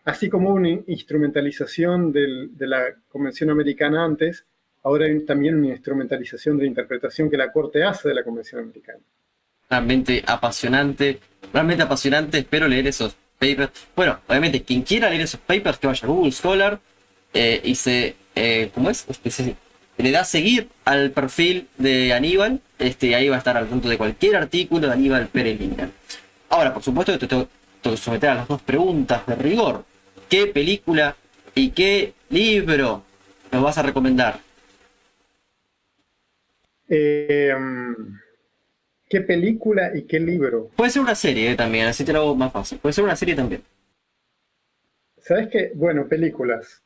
[SPEAKER 2] así como una instrumentalización de la Convención Americana antes, ahora hay también una instrumentalización de la interpretación que la Corte hace de la Convención Americana.
[SPEAKER 1] Realmente apasionante, espero leer esos papers. Bueno, obviamente, quien quiera leer esos papers, que vaya a Google Scholar y le da a seguir al perfil de Aníbal, ahí va a estar al tanto de cualquier artículo de Aníbal Pérez Linier. Ahora, por supuesto, que te tengo que someter a las dos preguntas de rigor. ¿Qué película y qué libro nos vas a recomendar?
[SPEAKER 2] ¿Qué película y qué libro?
[SPEAKER 1] Puede ser una serie también, así te lo hago más fácil. Puede ser una serie también.
[SPEAKER 2] ¿Sabes qué? Bueno, películas.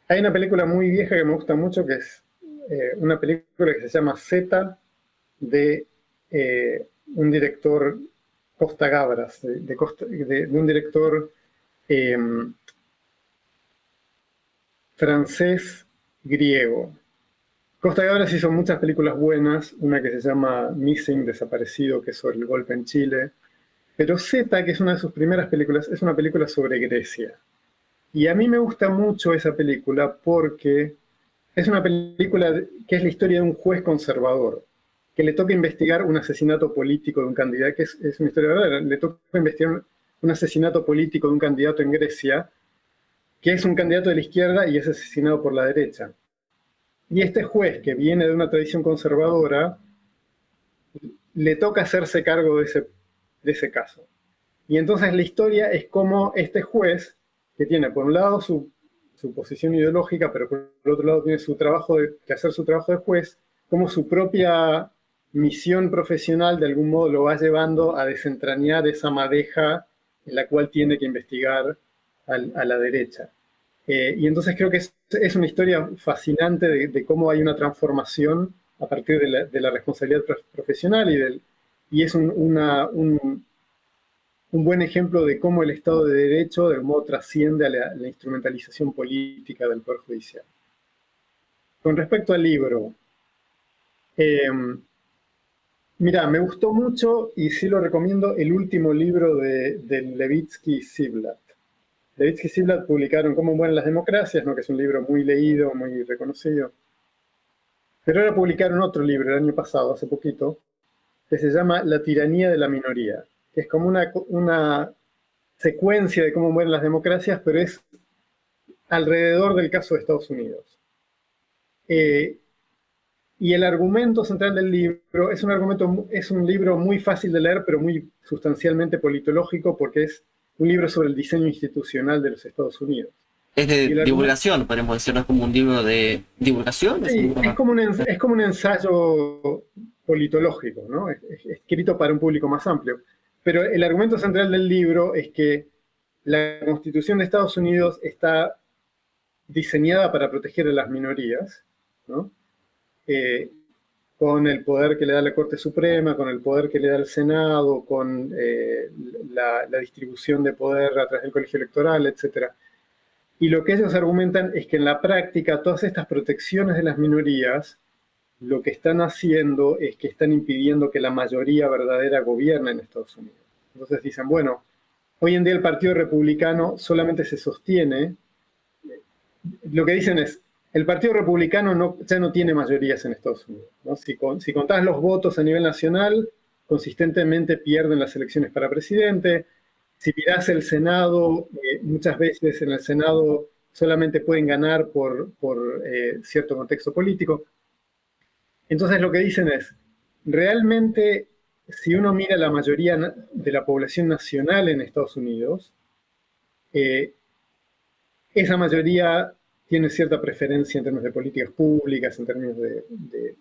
[SPEAKER 2] Hay una película muy vieja que me gusta mucho, que es una película que se llama Z, de un director, Costa Gabras, de un director francés-griego. Costa Gabras hizo muchas películas buenas, una que se llama Missing, Desaparecido, que es sobre el golpe en Chile. Pero Z, que es una de sus primeras películas, es una película sobre Grecia. Y a mí me gusta mucho esa película porque es una película que es la historia de un juez conservador, que le toca investigar un asesinato político de un candidato, que es una historia verdadera, le toca investigar un asesinato político de un candidato en Grecia, que es un candidato de la izquierda y es asesinado por la derecha. Y este juez, que viene de una tradición conservadora, le toca hacerse cargo de ese caso. Y entonces la historia es cómo este juez, que tiene por un lado su posición ideológica, pero por otro lado tiene que hacer su trabajo de juez, cómo su propia misión profesional de algún modo lo va llevando a desentrañar esa madeja en la cual tiene que investigar a la derecha. Y entonces creo que es una historia fascinante de cómo hay una transformación a partir de la responsabilidad profesional y es un buen ejemplo de cómo el Estado de Derecho de algún modo trasciende a la instrumentalización política del Poder Judicial. Con respecto al libro, eh, mira, me gustó mucho y sí lo recomiendo el último libro de Levitsky y Ziblatt. Levitsky y Ziblatt publicaron Cómo mueren las democracias, ¿no? Que es un libro muy leído, muy reconocido. Pero ahora publicaron otro libro el año pasado, hace poquito, que se llama La tiranía de la minoría, que es como una secuencia de cómo mueren las democracias, pero es alrededor del caso de Estados Unidos. Y el argumento central del libro es un libro muy fácil de leer, pero muy sustancialmente politológico, porque es un libro sobre el diseño institucional de los Estados Unidos.
[SPEAKER 1] Es de divulgación, podemos decir, no es como un libro de divulgación.
[SPEAKER 2] Sí, es como un ensayo politológico, ¿no? Es escrito para un público más amplio. Pero el argumento central del libro es que la Constitución de Estados Unidos está diseñada para proteger a las minorías, ¿no? Con el poder que le da la Corte Suprema, con el poder que le da el Senado, con la distribución de poder a través del colegio electoral, etc. Y lo que ellos argumentan es que en la práctica todas estas protecciones de las minorías lo que están haciendo es que están impidiendo que la mayoría verdadera gobierne en Estados Unidos. Entonces dicen, bueno, hoy en día el Partido Republicano solamente se sostiene, lo que dicen es, el Partido Republicano ya no tiene mayorías en Estados Unidos, ¿no? Si contás los votos a nivel nacional, consistentemente pierden las elecciones para presidente. Si mirás el Senado, muchas veces en el Senado solamente pueden ganar por cierto contexto político. Entonces lo que dicen es, realmente, si uno mira la mayoría de la población nacional en Estados Unidos, esa mayoría tiene cierta preferencia en términos de políticas públicas, en términos de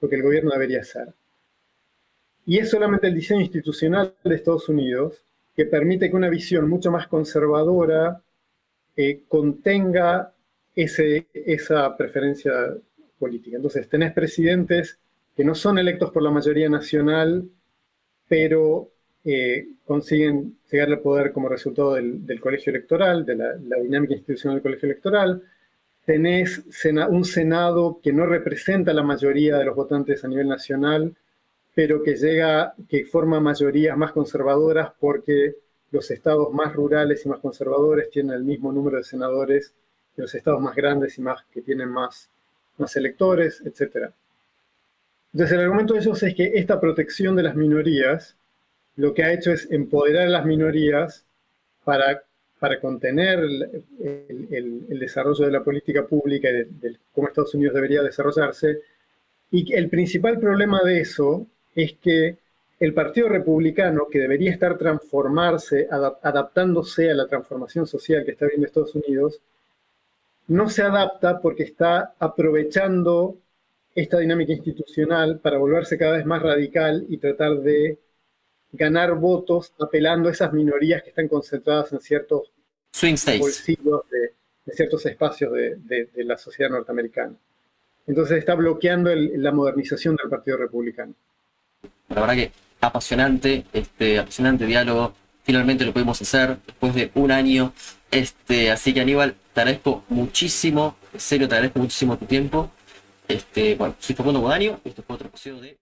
[SPEAKER 2] lo que el gobierno debería hacer. Y es solamente el diseño institucional de Estados Unidos que permite que una visión mucho más conservadora contenga esa preferencia política. Entonces, tenés presidentes que no son electos por la mayoría nacional, pero consiguen llegar al poder como resultado del colegio electoral, de la dinámica institucional del colegio electoral. Tenés un Senado que no representa la mayoría de los votantes a nivel nacional, pero que forma mayorías más conservadoras porque los estados más rurales y más conservadores tienen el mismo número de senadores que los estados más grandes y que tienen más electores, etc. Entonces el argumento de ellos es que esta protección de las minorías lo que ha hecho es empoderar a las minorías para contener el desarrollo de la política pública y de cómo Estados Unidos debería desarrollarse. Y el principal problema de eso es que el Partido Republicano, que debería estar adaptándose a la transformación social que está viviendo Estados Unidos, no se adapta porque está aprovechando esta dinámica institucional para volverse cada vez más radical y tratar de ganar votos apelando a esas minorías que están concentradas en ciertos
[SPEAKER 1] swing states,
[SPEAKER 2] bolsillos de ciertos espacios de la sociedad norteamericana. Entonces está bloqueando la modernización del Partido Republicano.
[SPEAKER 1] La verdad que apasionante, apasionante diálogo. Finalmente lo pudimos hacer después de un año. Así que Aníbal, te agradezco muchísimo, en serio te agradezco muchísimo tu tiempo. Bueno, soy Facundo Guadagnino, esto fue otro episodio de